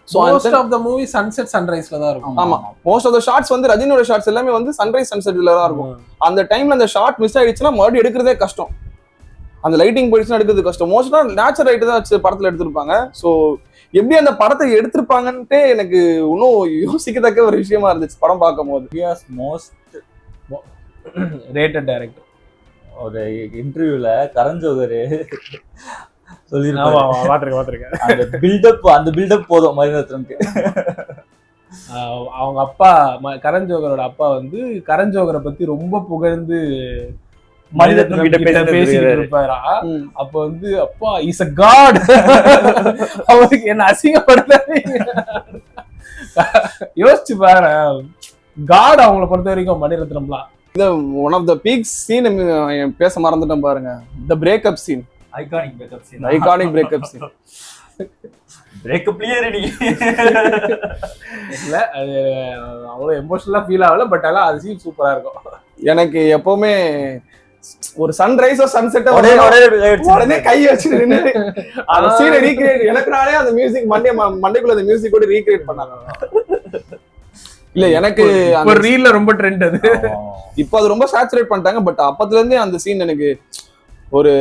Most of the movie sunset சன்ரைஸ்ல தான் இருக்கும். ஆமா, மோஸ்ட் ஆஃப் தி ஷாட்ஸ் ரஜினியோட ஷாட்ஸ் எல்லாமே சன்ரைஸ் சன்செட்ல தான் இருக்கும். அந்த டைம்ல அந்த ஷாட் மிஸ் ஆயிடுச்சுன்னா மறுபடியும் எடுக்கிறதே கஷ்டம். அந்த லைட்டிங் போயிடுச்சுன்னா எடுக்கிறது கஷ்டம். மோஸ்டா நேச்சுரல் லைட் தான் வச்சு படத்துல எடுத்திருப்பாங்க. ஸோ எப்படி அந்த படத்தை எடுத்திருப்பாங்கன்ட்டு எனக்கு இன்னும் யோசிக்கத்தக்க ஒரு விஷயமா இருந்துச்சு படம் பார்க்கும் போது. மோஸ்ட் ரேட்டட் டைரக்டர் ஒரு இன்டர்வியூல கரண் ஜோஹர் அந்த பில்டப் போதும் மணிரத்னம்க்கு. அவங்க அப்பா கரண் ஜோஹரோட அப்பா கரண் ஜோஹரை பத்தி ரொம்ப புகழ்ந்து மணிரத்னம் கிட்ட பேசிட்டு இருப்பாரா. அப்ப அப்பா இஸ் a god, அவருக்கு என்ன அசிங்கப்படுத்தாரு. யோசிச்சு பாரு, காட் அவங்களை பொறுத்த வரைக்கும் மணிரத்னம்லாம். இது one of the peak scene பேச மறந்துட்டேன் பாருங்க, the breakup scene. Iconic breakup scene. Iconic breakup scene. பிரேக்கப்லயே ரெடி இல்ல, அது அவ்வளவு எமோஷனலா ஃபீல் ஆகல, பட் ஆனா அது சீன் சூப்பரா இருக்கும். எனக்கு எப்பவுமே ஒரு சன்ரைஸோ சன்செட்டோ உடனே கை வச்சு அந்த சீனை ரீக்ரியேட், எனக்குனாலே அந்த மியூசிக் மண்டைக்குள்ள அந்த மியூசிக் கூட ரீக்ரியேட் பண்ணாங்க. இல்ல எனக்கு ஒரு ரீல்ல ரொம்ப ட்ரெண்ட் அது. இப்போ அது ரொம்ப சேச்சுரேட் பண்ணிட்டாங்க. பட் அப்பத்துல இருந்தே அந்த சீன் எனக்கு ஒரு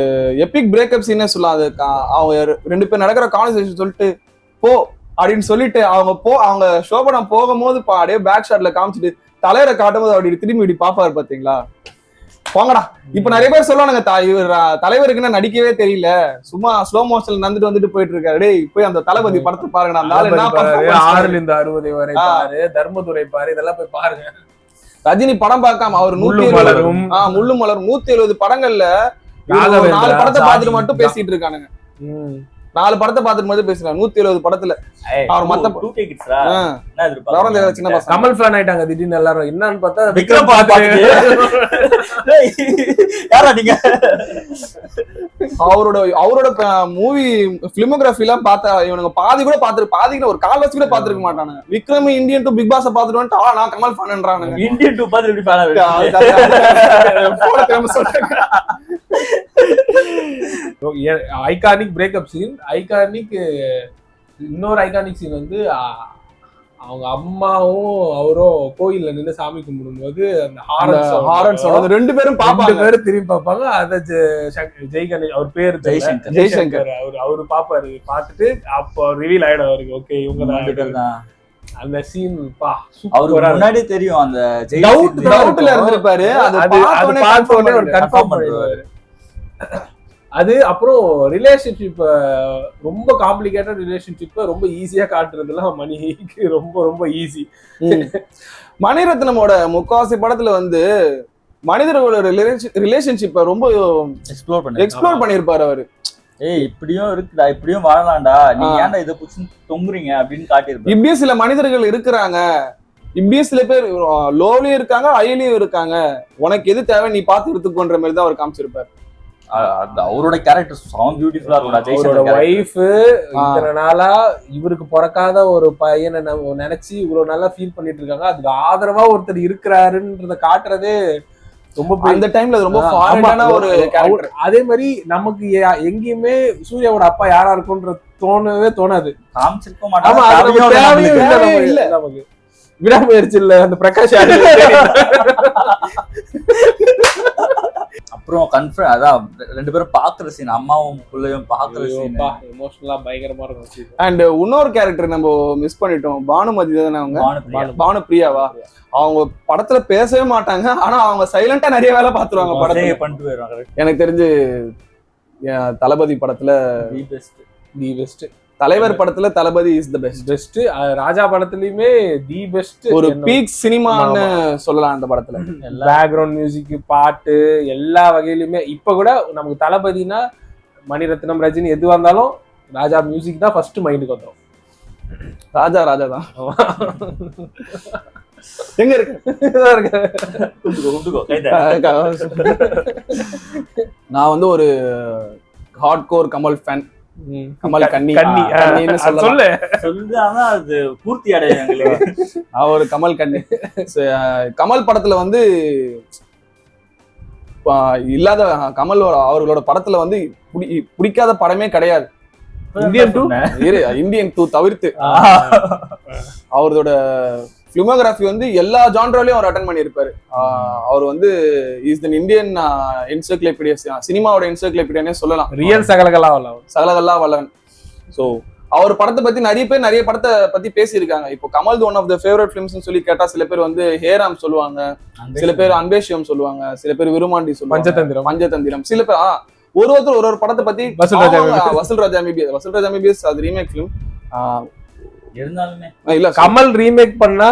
எபிக் பிரேக்கப் சீனே சொல்லலாம். அது அவங்க 2 பேர் நடக்கிற கான்வர்சேஷன் சொல்லிட்டு போ அப்படின்னு சொல்லிட்டு அவங்க சோபனம் போகும்போது அப்படியே பேக் ஷாட்ல காமிச்சிட்டு தலைவரை காட்டும் போது அப்படி திரும்பி இப்படி பாப்பாரு பாத்தீங்களா, போங்கடா. இப்ப நிறைய பேர் சொல்லுவானுங்க தலைவருக்கு நடிக்கவே தெரியல, சும்மா ஸ்லோ மோஷன்ல வந்துட்டு போயிட்டு இருக்காரு. போய் அந்த தளபதி படத்தை பாருங்க, அந்த ஆளு என்ன 6 வரை பாரு, தர்மதுரை பாரு, இதெல்லாம் போய் பாருங்க. ரஜினி படம் பார்க்காம அவர் 170 படங்கள்ல இவங்க ஒரு 4 படத்தை சாதி பார்த்துட்டு மட்டும் தான். பேசிட்டு இருக்கானுங்க. 4 படத்தை பார்த்துட்டு மட்டும் பேசுறாங்க. 170 படத்துல அவர் மத்த 2K kidsரா. ஆ, என்ன எதிர்பார்க்கறீங்க? விவரம் சின்ன பசங்க. கமல் ஃபேன் ஆயிட்டாங்க திடீர்னு எல்லாரும். என்னன்னு பார்த்தா விக்ரம் பார்த்துட்டு யாரா நீங்க? அவரோட மூவி பிலிமோகிராஃபி எல்லாம் பார்த்தா இவனுங்க பாதி கூட ஒரு கால் வச்சு கூட பாத்துருக்க மாட்டானுங்க. Vikram Indian two Bigg Boss பார்த்துட்டு வந்துட்டு நான் கமல் ஃபேன்ன்றானுங்க. இந்தியன் 2 பார்த்து எப்படி ஃபேன் ஆவீங்க? Iconic breakup scene. இன்னொரு ஐகானிக் சீன் வந்து அவங்க அம்மாவும் அவரும் கோயில்ல நின்று சாமி கும்பிடும்போது அந்த ஹாரன் சவுண்ட் 2 பேரும் ரெண்டு பாப்பாங்க. பேரும் திரும்பி பார்ப்பாங்க. அத ஜெய் கணேஷ் அவர் பேரு ஜெய்சங்கர். ஜெய்சங்கர் அவரு பாப்பாரு. பார்த்துட்டு அப்போ ரிவீல் ஆயிடும் அவருக்கு. ஓகே இவங்க தான் தான். அந்த சீன் பா அவருக்கு சூப்பரா முன்னாடி தெரியும் அந்த டவுட்ல இருந்திருப்பாரு. அது பார்த்த உடனே ஒரு confirm கன்ஃபார்ம் பண்ணுவாரு. அது அப்புறம் ரிலேஷன்ஷிப் ரொம்ப காம்ப்ளிகேட்டட் ரிலேஷன்ஷிப்பை ரொம்ப ஈஸியா காட்டுறதுலாம் மணிக்கு ரொம்ப ரொம்ப ஈஸி. மணிரத்னமோட முக்காவாசி படத்துல வந்து மனிதர்களோட ரிலேஷன்ஷிப்பை ரொம்ப எக்ஸ்ப்ளோர் பண்ணிருப்பாரு அவரு. ஏய் இப்படியும் இருக்குடா, இப்படியும் வாழலாம்டா, நீங்க ஏன்டா இதை புடிச்சு தொங்குறீங்க அப்படின்னு காட்டியிருப்பாரு. இப்படியே சில மனிதர்கள் இருக்கிறாங்க, இப்படியே சில பேர் லோலயும் இருக்காங்க, ஹைலயும் இருக்காங்க, உனக்கு எது தேவை நீ பார்த்து எடுத்துக்கோன்ற மாதிரி தான் அவர் காமிச்சிருப்பாரு. அவரோட கேரக்டர் சாங் பியூட்டிஃபுல்லா இருக்கும். அவரோட ஒய்ஃப் இத்தனை நாளா இவருக்கு பிறக்காத ஒரு பையனை நினைச்சு இவ்வளவு நல்லா ஃபீல் பண்ணிட்டு இருக்காங்க. அதுக்கு ஆதரவா ஒருத்தர் இருக்கிறாருன்றத காட்டுறதே ரொம்ப அந்த டைம்ல ரொம்ப ஃபார்வர்டான ஒரு கேரக்டர். அதே மாதிரி நமக்கு எங்கேயுமே சூர்யாவோட அப்பா யாரா இருக்கும்ன்ற தோணவே தோணாது. காமிச்சிருக்க ஆமா, அது நமக்கு தேவையே இல்ல. நமக்கு விடாமுயற்சி இல்ல அந்த பிரகாஷ். அப்புறம் அதான் 2 பேரும் பாக்குற சீன், அம்மாவும் பிள்ளையும் பாக்குற சீன் எமோஷனலா பயங்கரமா இருக்கும். அண்ட் இன்னொரு கேரக்டர் நம்ம மிஸ் பண்ணிட்டோம், பானுமதி தானே அவங்க, பானுப்பிரியாவா. அவங்க படத்துல பேசவே மாட்டாங்க, ஆனா அவங்க சைலண்டா நிறைய வேலை பாத்துருவாங்க படத்துல பண்ணிட்டு போயிருவாங்க. எனக்கு தெரிஞ்சு தளபதி படத்துல தி பெஸ்ட், தலைவர் படத்துல Thalapathi is the best, Raja படத்துலயுமே தி பெஸ்ட், ஒரு பீக் சினிமான்னு சொல்லலாம். அந்த படத்துல பேக்ரவுண்ட் மியூசிக், பாட்டு எல்லா வகையிலுமே. இப்ப கூட நமக்கு தளபதினா மணிரத்னம், ரஜினி எதுவா இருந்தாலும் ராஜா மியூசிக் தான் ஃபர்ஸ்ட் மைண்டுக்கு வந்துடும். ராஜா தான் எங்க இருக்கு. நான் வந்து ஒரு hard core Kamal fan. Kamal கன்னி சொல்லு ஆனா அது பூர்த்தி அடையாங்களே. அவர் கமல் கன்னி. கமல் படத்துல வந்து இல்லாத கமல் அவர்களோட படத்துல வந்து பிடிக்காத படமே கிடையாது. இந்தியன் 2 தவிர்த்து அவரோட ஃபிலிமோகிராஃபி வந்து எல்லா ஜான்ராலையும் அவர் அட்டன் பண்ணியிருப்பாரு. அவர் வந்து இஸ் தி இந்தியன் என்சைக்ளோபீடியா, சினிமாவோட என்சைக்ளோபீடியானே சொல்லலாம். ரியல் சகலகலா வல்லவன். ஸோ அவர் படத்தை பத்தி நிறைய படத்தை பத்தி பேசியிருக்காங்க. இப்போ Kamal one of the favourite ஃபிலிம்ஸ்னு சொல்லி கேட்டா சில பேர் வந்து ஹேராம் சொல்லுவாங்க, சில பேர் அன்பேஷியம் சொல்லுவாங்க, சில பேர் விருமாண்டி சொல்லுவாங்க, பஞ்சதந்திரம். சில பேர் ஒருத்தர் ஒரு படத்தை பத்தி வசூல் ராஜா எம்பிபிஎஸ் அது ரீமேக் ஃபிலிம் இருந்தாலுமே இல்ல, கமல் ரீமேக் பண்ணா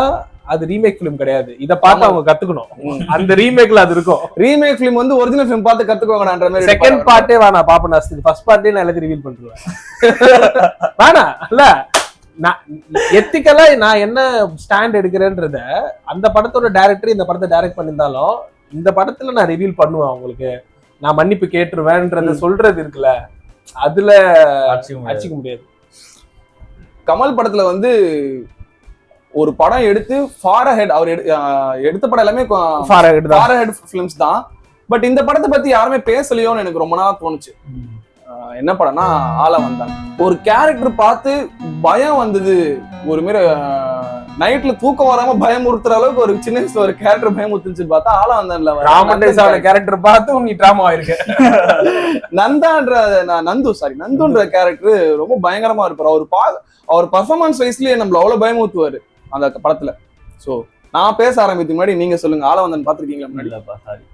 அது ரீமேக் ஃபிலிம் கிடையாது. இத பார்த்து அவங்க கத்துக்கணும். அந்த ரீமேக்ல அது இருக்கும். ரீமேக் ஃபிலிம் வந்து ஒரிஜினல் ஃபிலிம் பார்த்து கத்துக்கோங்கன்ற மாதிரி. செகண்ட் பார்ட்டே வேணா பாப்பா, நான் ஃபர்ஸ்ட் பார்ட்டே நான் எல்லாத்தையும் ரிவீல் பண்ணிடுவேன். வேணா இல்ல, நான் எத்திக்கலா நான் என்ன ஸ்டாண்ட் எடுக்கிறேன்றத அந்த படத்தோட டைரக்டர் இந்த படத்தை டைரக்ட் பண்ணியிருந்தாலும் இந்த படத்துல நான் ரிவீல் பண்ணுவேன். அவங்களுக்கு நான் மன்னிப்பு கேட்டுருவேன்றத சொல்றது இருக்குல்ல, அதுல அடிச்சுக்க முடியாது. கமல் படத்துல வந்து ஒரு படம் எடுத்து ஃபார் அஹெட், அவர் எடுத்த படம் எல்லாமே ஃபார் அஹெட் ஃபிலிம்ஸ் தான். பட் இந்த படத்தை பத்தி யாருமே பேசலையோன்னு எனக்கு ரொம்ப நாள் தோணுச்சு. என்ன படம்னா ஆள வந்தாங்க. ஒரு கேரக்டர் பார்த்து பயம் வந்தது, ஒரு மாரி நைட்ல தூக்கம் வராம பயமுறுத்துற அளவுக்கு ஒரு சின்ன வயசுல ஒரு கேரக்டர் பயமுறுத்துச்சு பார்த்தா ஆள வந்தான்ல கேரக்டர் பார்த்து நீ டிராமா ஆயிருக்கு. நந்துன்ற கேரக்டர் ரொம்ப பயங்கரமா இருப்பாரு. அவர் பர்ஃபார்மன்ஸ் வைஸ்லயே நம்மள அவ்வளவு பயமுறுத்துவாரு அந்த படத்துல. சோ நான் பேச ஆரம்பித்து முன்னாடி நீங்க சொல்லுங்க, ஆள வந்தன் பாத்திருக்கீங்களா? முன்னாடி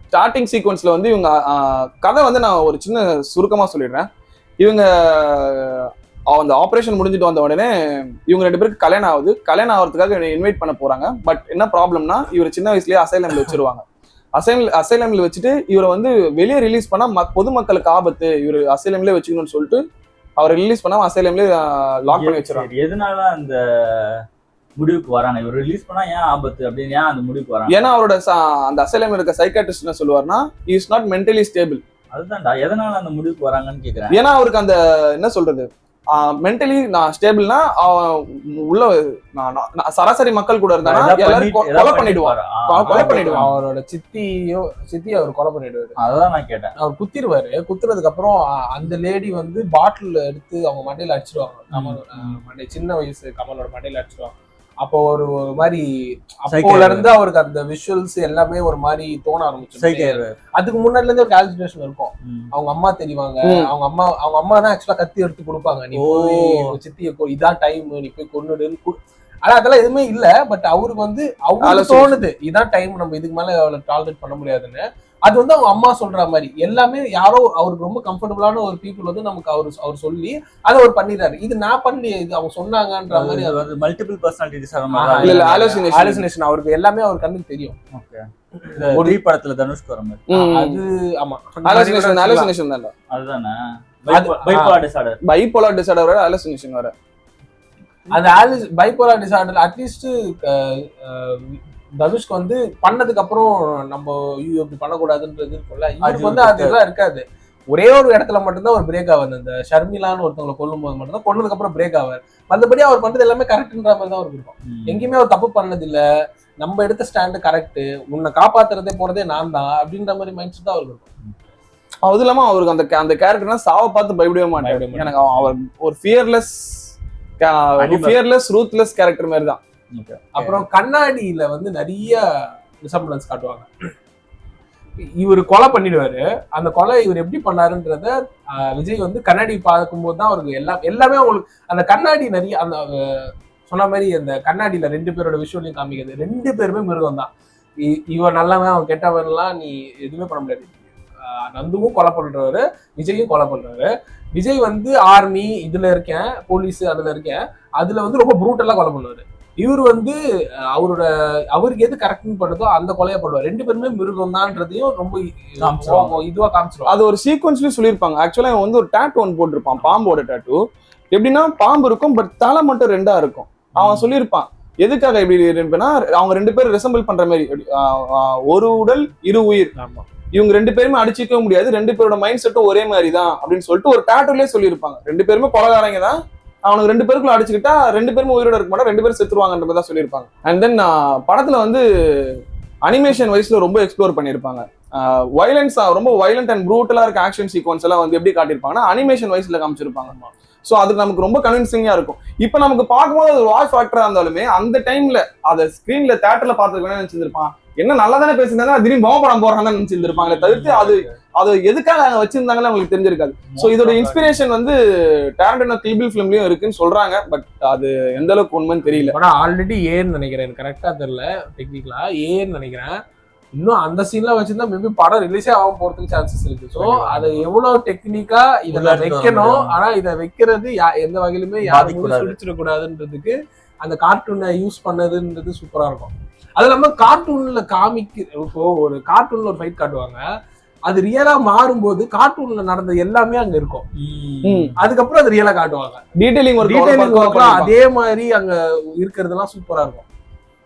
ஸ்டார்டிங் சீக்வன்ஸ்ல வந்து இவங்க கதை வந்து நான் ஒரு சின்ன சுருக்கமா சொல்லிடுறேன். இவங்க அந்த ஆபரேஷன் முடிஞ்சிட்டு வந்த உடனே இவங்க 2 பேருக்கு கல்யாணம் ஆகுது. கல்யாணம் ஆகிறதுக்காக இன்வைட் பண்ண போறாங்க. பட் என்ன ப்ராப்ளம்னா இவர் சின்ன வயசுலயே அசைலம்ல வச்சிருவாங்க. அசைலம்ல வச்சுட்டு இவரை வந்து வெளியே ரிலீஸ் பண்ணா பொதுமக்களுக்கு ஆபத்து, இவர் அசைலம்லேயே வச்சுக்கணும்னு சொல்லிட்டு அவரை ரிலீஸ் பண்ணாம அசைலம்லேயே லாக் பண்ணி வச்சிருக்காங்க. எதனால அந்த முடிவுக்கு வராங்க? இவர் ரிலீஸ் பண்ணா ஏன் ஆபத்து அப்படின்னு ஏன் அந்த முடிவுக்கு வராங்க? ஏன்னா அவரோட அந்த அசைலம் இருக்க சைக்காட்ரிஸ்ட் என்ன சொல்லுவார்னா, இஸ் நாட் மென்டலி ஸ்டேபிள். அதுதான்டா, எதனால அந்த முடிவுக்கு வராங்கன்னு கேக்குறேன். ஏன்னா அவருக்கு அந்த என்ன சொல்றது, மென்டலி நான் ஸ்டேபிள்னா உள்ள சராசரி மக்கள் கூட இருந்தா எல்லாரும் கொலை பண்ணிடுவாரு. அவரோட சித்தி அவர் கொலை பண்ணிடுவாரு. அதான் நான் கேட்டேன். அவர் குத்திடுவாரு. குத்துறதுக்கு அப்புறம் அந்த லேடி வந்து பாட்டில் எடுத்து அவங்க மண்டையில அடிச்சிருவாங்க. கமல் சின்ன வயசு கமலோட மண்டையில அடிச்சிருவாங்க. அப்போ ஒரு மாதிரி அப்போல இருந்து அவருக்கு அந்த விஷுவல்ஸ் எல்லாமே ஒரு மாதிரி தோண ஆரம்பிச்சு. அதுக்கு முன்னாடில இருந்து ஒரு கால்குலேஷன் இருக்கும். அவங்க அம்மா தெரிவாங்க, அவங்க அம்மா தான் ஆக்சுவலா கத்தி எடுத்து கொடுப்பாங்க. நீ போய் சித்திய இதான் டைம், நீ போய் கொன்னுடுன்னு. ஆனா அதெல்லாம் எதுவுமே இல்ல. பட் அவருக்கு வந்து அவங்களுக்கு தோணுது இதான் டைம், நம்ம இதுக்கு மேல அவளை டாலரேட் பண்ண முடியாதுன்னு. அது வந்து அவங்க அம்மா சொல்ற மாதிரி எல்லாமே யாரோ அவருக்கு ரொம்ப கம்ஃபர்டபுளான ஒரு பீப்புள் வந்து நமக்கு அவர் சொல்லி அதை அவர் பண்ணிடுறாரு. இது நான் பண்ணி இது அவங்க சொன்னாங்கன்ற மாதிரி. அது வந்து மல்டிபிள் பர்சனாலிட்டி ஹாலுசினேஷன் அவருக்கு எல்லாமே அவர் கண்ணுக்கு தெரியும். ஒரு படத்துல தனுஷ்க்கு வர மாதிரி அது. ஆமா, ஹாலுசினேஷன் தான். அதுதானே பைபோலார் டிசார்டர் ஹாலுசினேஷன் வர. அந்த பைபோலார் டிசார்டர் அட்லீஸ்ட் தனுஷ்க்கு வந்து பண்ணதுக்கு அப்புறம் நம்ம இப்படி பண்ணக்கூடாதுன்றது இருக்கும்ல. இவருக்கு வந்து அதெல்லாம் இருக்காது. ஒரே ஒரு இடத்துல மட்டும்தான் ஒரு பிரேக் ஆகுது. அந்த ஷர்மிலான்னு ஒருத்தவங்களை கொல்லும் போது மட்டும்தான், கொன்னதுக்கு அப்புறம் பிரேக் ஆவார். மற்றபடி அவர் பண்றது எல்லாமே கரெக்ட்ன்ற மாதிரி தான் அவருக்கு இருக்கும். எங்கேயுமே அவர் தப்பு பண்ணது இல்ல, நம்ம எடுத்த ஸ்டாண்டு கரெக்ட், உன்னை காப்பாத்துறதே போறதே நான் தான் அப்படின்ற மாதிரி மைண்ட் செட் தான் அவருக்கு இருக்கும். அது இல்லாம அவருக்கு அந்த கேரக்டர்னா சாவை பார்த்து பயப்படவே மாட்டேன். எனக்கு அவர் ஒரு ஃபியர்லெஸ் ரூத்லெஸ் கேரக்டர் மாதிரி தான். அப்புறம் கண்ணாடியில வந்து நிறைய ரிசம்பிளன்ஸ் காட்டுவாங்க. இவர் கொலை பண்ணிடுவாரு. அந்த கொலை இவர் எப்படி பண்ணாருன்றத விஜய் வந்து கண்ணாடி பார்க்கும்போது தான் அவருக்கு எல்லாமே அவங்களுக்கு அந்த கண்ணாடி நிறைய அந்த சொன்ன மாதிரி அந்த கண்ணாடியில 2 பேரோட விஷுவலையும் காமிக்கிறது. 2 பேருமே மிருகம் தான். இவன் நல்லவன் அவன் கெட்டவன்லாம் நீ எதுவுமே பண்ண முடியாது. நந்துவும் கொலை பண்றவரு, விஜயும் கொலை பண்றாரு. விஜய் வந்து ஆர்மி இதுல இருக்கேன், போலீஸ் அதுல இருக்கேன், அதுல வந்து ரொம்ப ப்ரூட்டலா கொலை பண்ணுவாரு. இவர் வந்து அவருக்கு எது கரெக்ட்னு பண்ணுதோ அந்த கொலையை பண்ணுவார். 2 பேருமே மிருகம் தான்றதையும் ரொம்ப இதுவா காமிச்சிருவாங்க. அது ஒரு சீக்வன்ஸ்லயும் சொல்லியிருப்பாங்க. ஆக்சுவலா அவன் வந்து ஒரு டாட்டூ ஒன்று போட்டிருப்பான், பாம்போட டாட்டூ. எப்படின்னா பாம்பு இருக்கும், பட் தலை மட்டும் 2ஆ இருக்கும். அவன் சொல்லியிருப்பான் எதுக்காக இப்படி இருப்பேன்னா, அவங்க 2 பேரும் ரிசம்பிள் பண்ற மாதிரி, ஒரு உடல் 2 உயிர், இவங்க 2 பேருமே அடிச்சிக்க முடியாது, 2 பேரோட மைண்ட் செட்டும் ஒரே மாதிரி தான் அப்படின்னு சொல்லிட்டு ஒரு டாட்டூலயே சொல்லியிருப்பாங்க. 2 பேருமே கொலைகாரங்க தான், அவனுக்கு 2 பேருக்குள்ள அடிச்சுக்கிட்டா 2 பேருமே உயிரோட இருக்க மாட்டா, 2 பேரும் செத்துருவாங்கன்ற மாதிரி தான் சொல்லியிருப்பாங்க. அண்ட் தென் படத்துல வந்து அனிமேஷன் வைஸ்ல ரொம்ப எக்ஸ்ப்ளோர் பண்ணியிருப்பாங்க. வயலன்ஸ் ரொம்ப வயலண்ட் அண்ட் ப்ரூட்டலா இருக்க ஆக்ஷன் சீக்வன்ஸ் எல்லாம் வந்து எப்படி காட்டியிருப்பாங்கன்னா அனிமேஷன் வைஸ்ல காமிச்சிருப்பாங்க. ஸோ அது நமக்கு ரொம்ப கன்வின்சிங்கா இருக்கும். இப்போ நமக்கு பார்க்கும்போது அது வாய் ஃபேக்டரா இருந்தாலுமே அந்த டைம்ல அதை ஸ்கிரீன்ல தியேட்டர்ல பார்த்துருக்கேன்னு நினைச்சிருப்பான். என்ன நல்லா தானே பேசியிருந்தாங்க, திடீர்னு பொம்மை படம் போடுறாங்கன்னு நினைச்சிருப்பாங்களே தவிர்த்து அது எதுக்காக அங்க வச்சிருந்தாங்கன்னு அவங்களுக்கு தெரிஞ்சிருக்காது. ஸோ இதோட இன்ஸ்பிரேஷன் வந்து டாரண்டினோ கில் பில் ஃபிலிம்லயும் இருக்குன்னு சொல்றாங்க. பட் அது எந்த அளவுக்கு உண்மைன்னு தெரியல. ஆனால் ஆல்ரெடி ஏன்னு நினைக்கிறேன், கரெக்டா தெரியல டெக்னிக்கலா ஏன்னு நினைக்கிறேன். இன்னும் அந்த சீன்ல வச்சிருந்தா மேபி படம் ரிலீஸே ஆக போறதுக்கு சான்சஸ் இருக்கு. ஸோ அதை எவ்வளவு டெக்னிக்கா இதை வைக்கணும், ஆனா இதை வைக்கிறது எந்த வகையிலுமே யாரும் சுடிச்சிடக்கூடாதுன்றதுக்கு அந்த கார்ட்டூனை யூஸ் பண்ணதுன்றது சூப்பரா இருக்கும். அது இல்லாம கார்ட்டூன்ல இப்போ ஒரு கார்ட்டூன்ல ஒரு ஃபைட் காட்டுவாங்க, அது ரியலா மாறும்போது கார்ட்டூன்ல நடந்த எல்லாமே அங்க இருக்கும். அதுக்கப்புறம் அது ரியலா காட்டுவாங்க. டீடைலிங் அதே மாதிரி அங்க இருக்கிறதெல்லாம் சூப்பரா இருக்கும்.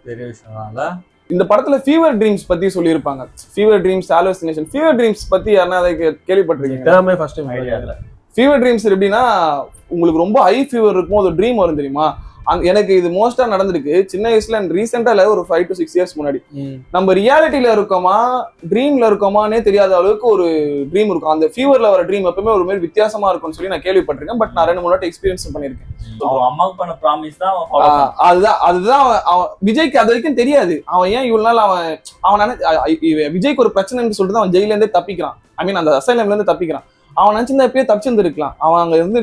பெரிய விஷயம். இந்த படத்துல ஃபீவர் ட்ரீம்ஸ் பத்தி சொல்லியிருப்பாங்க. Fever dreams, hallucination. Fever dreams பத்தி யாருன்னா அதை கேள்விப்பட்டிருக்கீங்க? ஃபீவர் ட்ரீம்ஸ் எப்படின்னா, உங்களுக்கு ரொம்ப ஹை ஃபீவர் இருக்கும், அது ட்ரீம் வரும் தெரியுமா? எனக்கு இது மோஸ்டா நடந்திருக்கு சின்ன வயசுல. ரீசெண்டா இல்ல, ஒரு 5 to 6 years முன்னாடி நம்ம ரியாலிட்டியில இருக்கோமா ட்ரீம்ல இருக்கோமானே தெரியாத அளவுக்கு ஒரு ட்ரீம் இருக்கும். அந்த ஃபீவர்ல வர ட்ரீம் எப்பவுமே ஒரு மாதிரி வித்தியாசமா இருக்கும்னு சொல்லி நான் கேள்விப்பட்டிருக்கேன். பட் நான் 2-3 வாட்டி எக்ஸ்பீரியன்ஸ் பண்ணிருக்கேன். அம்மாவுக்கு பண்ண ப்ராமிஸ் தான் அதுதான் விஜய்க்கு அது வரைக்கும் தெரியாது. அவன் ஏன் இவ்வளவு நாள் அவன் விஜய்க்கு ஒரு பிரச்சனைன்னு சொல்லிட்டு அவன் ஜெயில இருந்தே தப்பிக்கிறான். ஐ மீன் அந்த அசைலம்ல இருந்து தப்பிக்கிறான். அவன் நினைச்சிருந்தா எப்பயே தப்பிச்சிருந்துருக்கலாம், அவன் அங்க இருந்து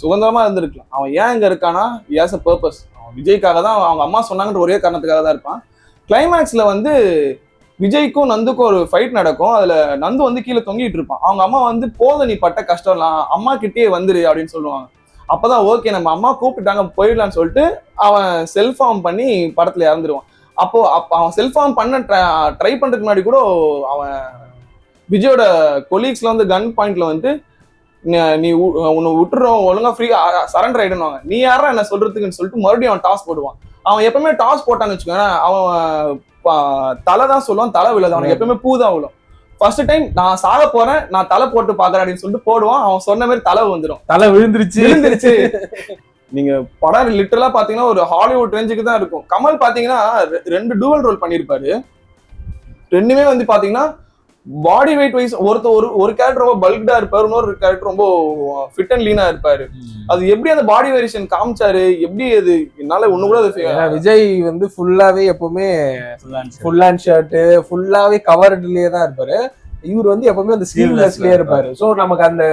சுதந்திரமா இருந்திருக்கலாம். அவன் ஏன் இங்க இருக்கானா, ஏஸ் அ பர்பஸ். அவன் விஜய்க்காக தான், அவங்க அம்மா சொன்னாங்கன்ற ஒரே காரணத்துக்காக தான் இருப்பான். கிளைமேக்ஸ்ல வந்து விஜய்க்கும் நந்துக்கும் ஒரு ஃபைட் நடக்கும். அதுல நந்து வந்து கீழே தொங்கிட்டு இருப்பான். அவங்க அம்மா வந்து போத நீ பட்ட கஷ்டம்லாம், அம்மா கிட்டே வந்துரு அப்படின்னு சொல்லுவாங்க. அப்பதான் ஓகே நம்ம அம்மா கூப்பிட்டாங்க போயிடலான்னு சொல்லிட்டு அவன் செல்ஃபார்ம் பண்ணி படத்துல இறந்துருவான். அப்போ அவன் செல்ஃபார்ம் பண்ண ட்ரை பண்றதுக்கு முன்னாடி கூட அவன் விஜயோட கொலீக்ஸ்ல வந்து கன் பாயிண்ட்ல வந்து நீ உன்னை விட்டுறோம் ஒழுங்கா ஃப்ரீ சரண்டர் ஆயிடுவாங்க, நீ யாரா என்ன சொல்றதுக்குன்னு சொல்லிட்டு மறுபடியும் அவன் டாஸ் போடுவான். அவன் எப்பவுமே டாஸ் போட்டான்னு வச்சுக்கோங்க, அவன் தலை தான் சொல்லுவான், தலை விழுது, அவனுக்கு எப்பவுமே பூ தான் விழும். ஃபர்ஸ்ட் டைம் நான் சாக போறேன், நான் தலை போட்டு பாக்குறேன் அப்படின்னு சொல்லிட்டு போடுவான். அவன் சொன்ன மாதிரி தலை வந்துடும், தலை விழுந்துருச்சு. நீங்க படம் லிட்டரலா பாத்தீங்கன்னா ஒரு ஹாலிவுட் ரேஞ்சுக்கு தான் இருக்கும். கமல் பாத்தீங்கன்னா 2 டூவல் ரோல் பண்ணிருப்பாரு. ரெண்டுமே வந்து பாத்தீங்கன்னா பாடி வெயிட் வைஸ் ஒரு கேரக்டர் ரொம்ப பல்க்டா இருப்பாரு, இன்னொரு கேரக்டர் ரொம்ப ஃபிட் அண்ட் லீனா இருப்பாரு. அது எப்படி அந்த பாடி வேரியேஷன் காமிச்சாரு, எப்படி அது என்னால ஒண்ணு கூட விஜய் வந்து ஃபுல்லாவே எப்பவுமே ஃபுல் ஹேண்ட் ஷர்ட் ஃபுல்லாவே கவர்ட்லயே தான் இருப்பாரு. இவர் வந்து எப்பவுமே அந்த ஸ்லீவ்லெஸ்லயே இருப்பாரு. சோ நமக்கு அந்த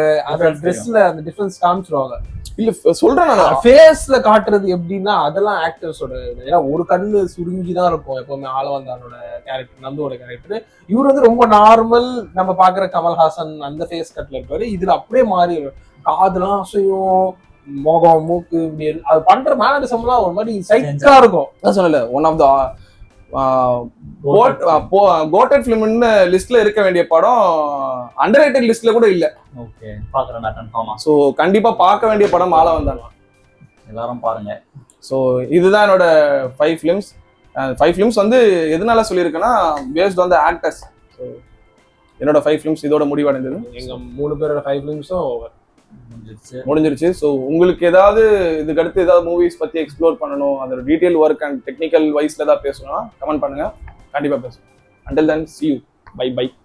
ட்ரெஸ்ல அந்த டிஃபரன்ஸ் காமிச்சிருவாங்க. இல்ல சொல்றேன் நான் ஃபேஸ்ல காட்டுறது எப்படின்னா அதெல்லாம் ஆக்டர்ஸோட, ஏன்னா ஒரு கண்ணு சுருங்கிதான் இருக்கும் எப்பவுமே ஆளவந்தானோட கேரக்டர், நந்துவோட கேரக்டர். இவர் வந்து ரொம்ப நார்மல், நம்ம பாக்குற கமல்ஹாசன் அந்த ஃபேஸ் கட்ல இருப்பாரு. இதுல அப்படியே மாறி காதுலாம் அசையும், முகம் மூக்கு இப்படி அது பண்ற மேனரிசம் எல்லாம் ஒரு மாதிரி சைக்கா இருக்கும். நான் சொன்னல ஒன் ஆஃப் த கோட்டட் ஃபிலிம்னு லிஸ்ட்ல இருக்க வேண்டிய படம் அண்டர்ரேட்டட் லிஸ்ட்ல கூட இல்ல. ஓகே, பாக்குறேன் நான் கன்ஃபார்மா. சோ கண்டிப்பா பார்க்க வேண்டிய படம் ஆளவந்தான், எல்லாரும் பாருங்க. ஸோ இதுதான் என்னோட 5 ஃபிலிம்ஸ். 5 ஃபிலிம்ஸ் வந்து எதனால சொல்லியிருக்கேன்னா based on the actors. So என்னோட 5 ஃபிலிம்ஸ் இதோட முடிவடைந்தது. எங்க 3 பேரோட 5 ஃபிலிம்ஸும் முடிஞ்சிருச்சு. ஸோ உங்களுக்கு ஏதாவது இதுக்கு அடுத்து ஏதாவது மூவிஸ் பத்தி எக்ஸ்ப்ளோர் பண்ணணும், அதோட டீடைல் ஒர்க் அண்ட் டெக்னிக்கல் வைஸ்ல ஏதாவது பேசணும்னா கமெண்ட் பண்ணுங்க, கண்டிப்பா பேசுவோம். Until then, see you. Bye bye.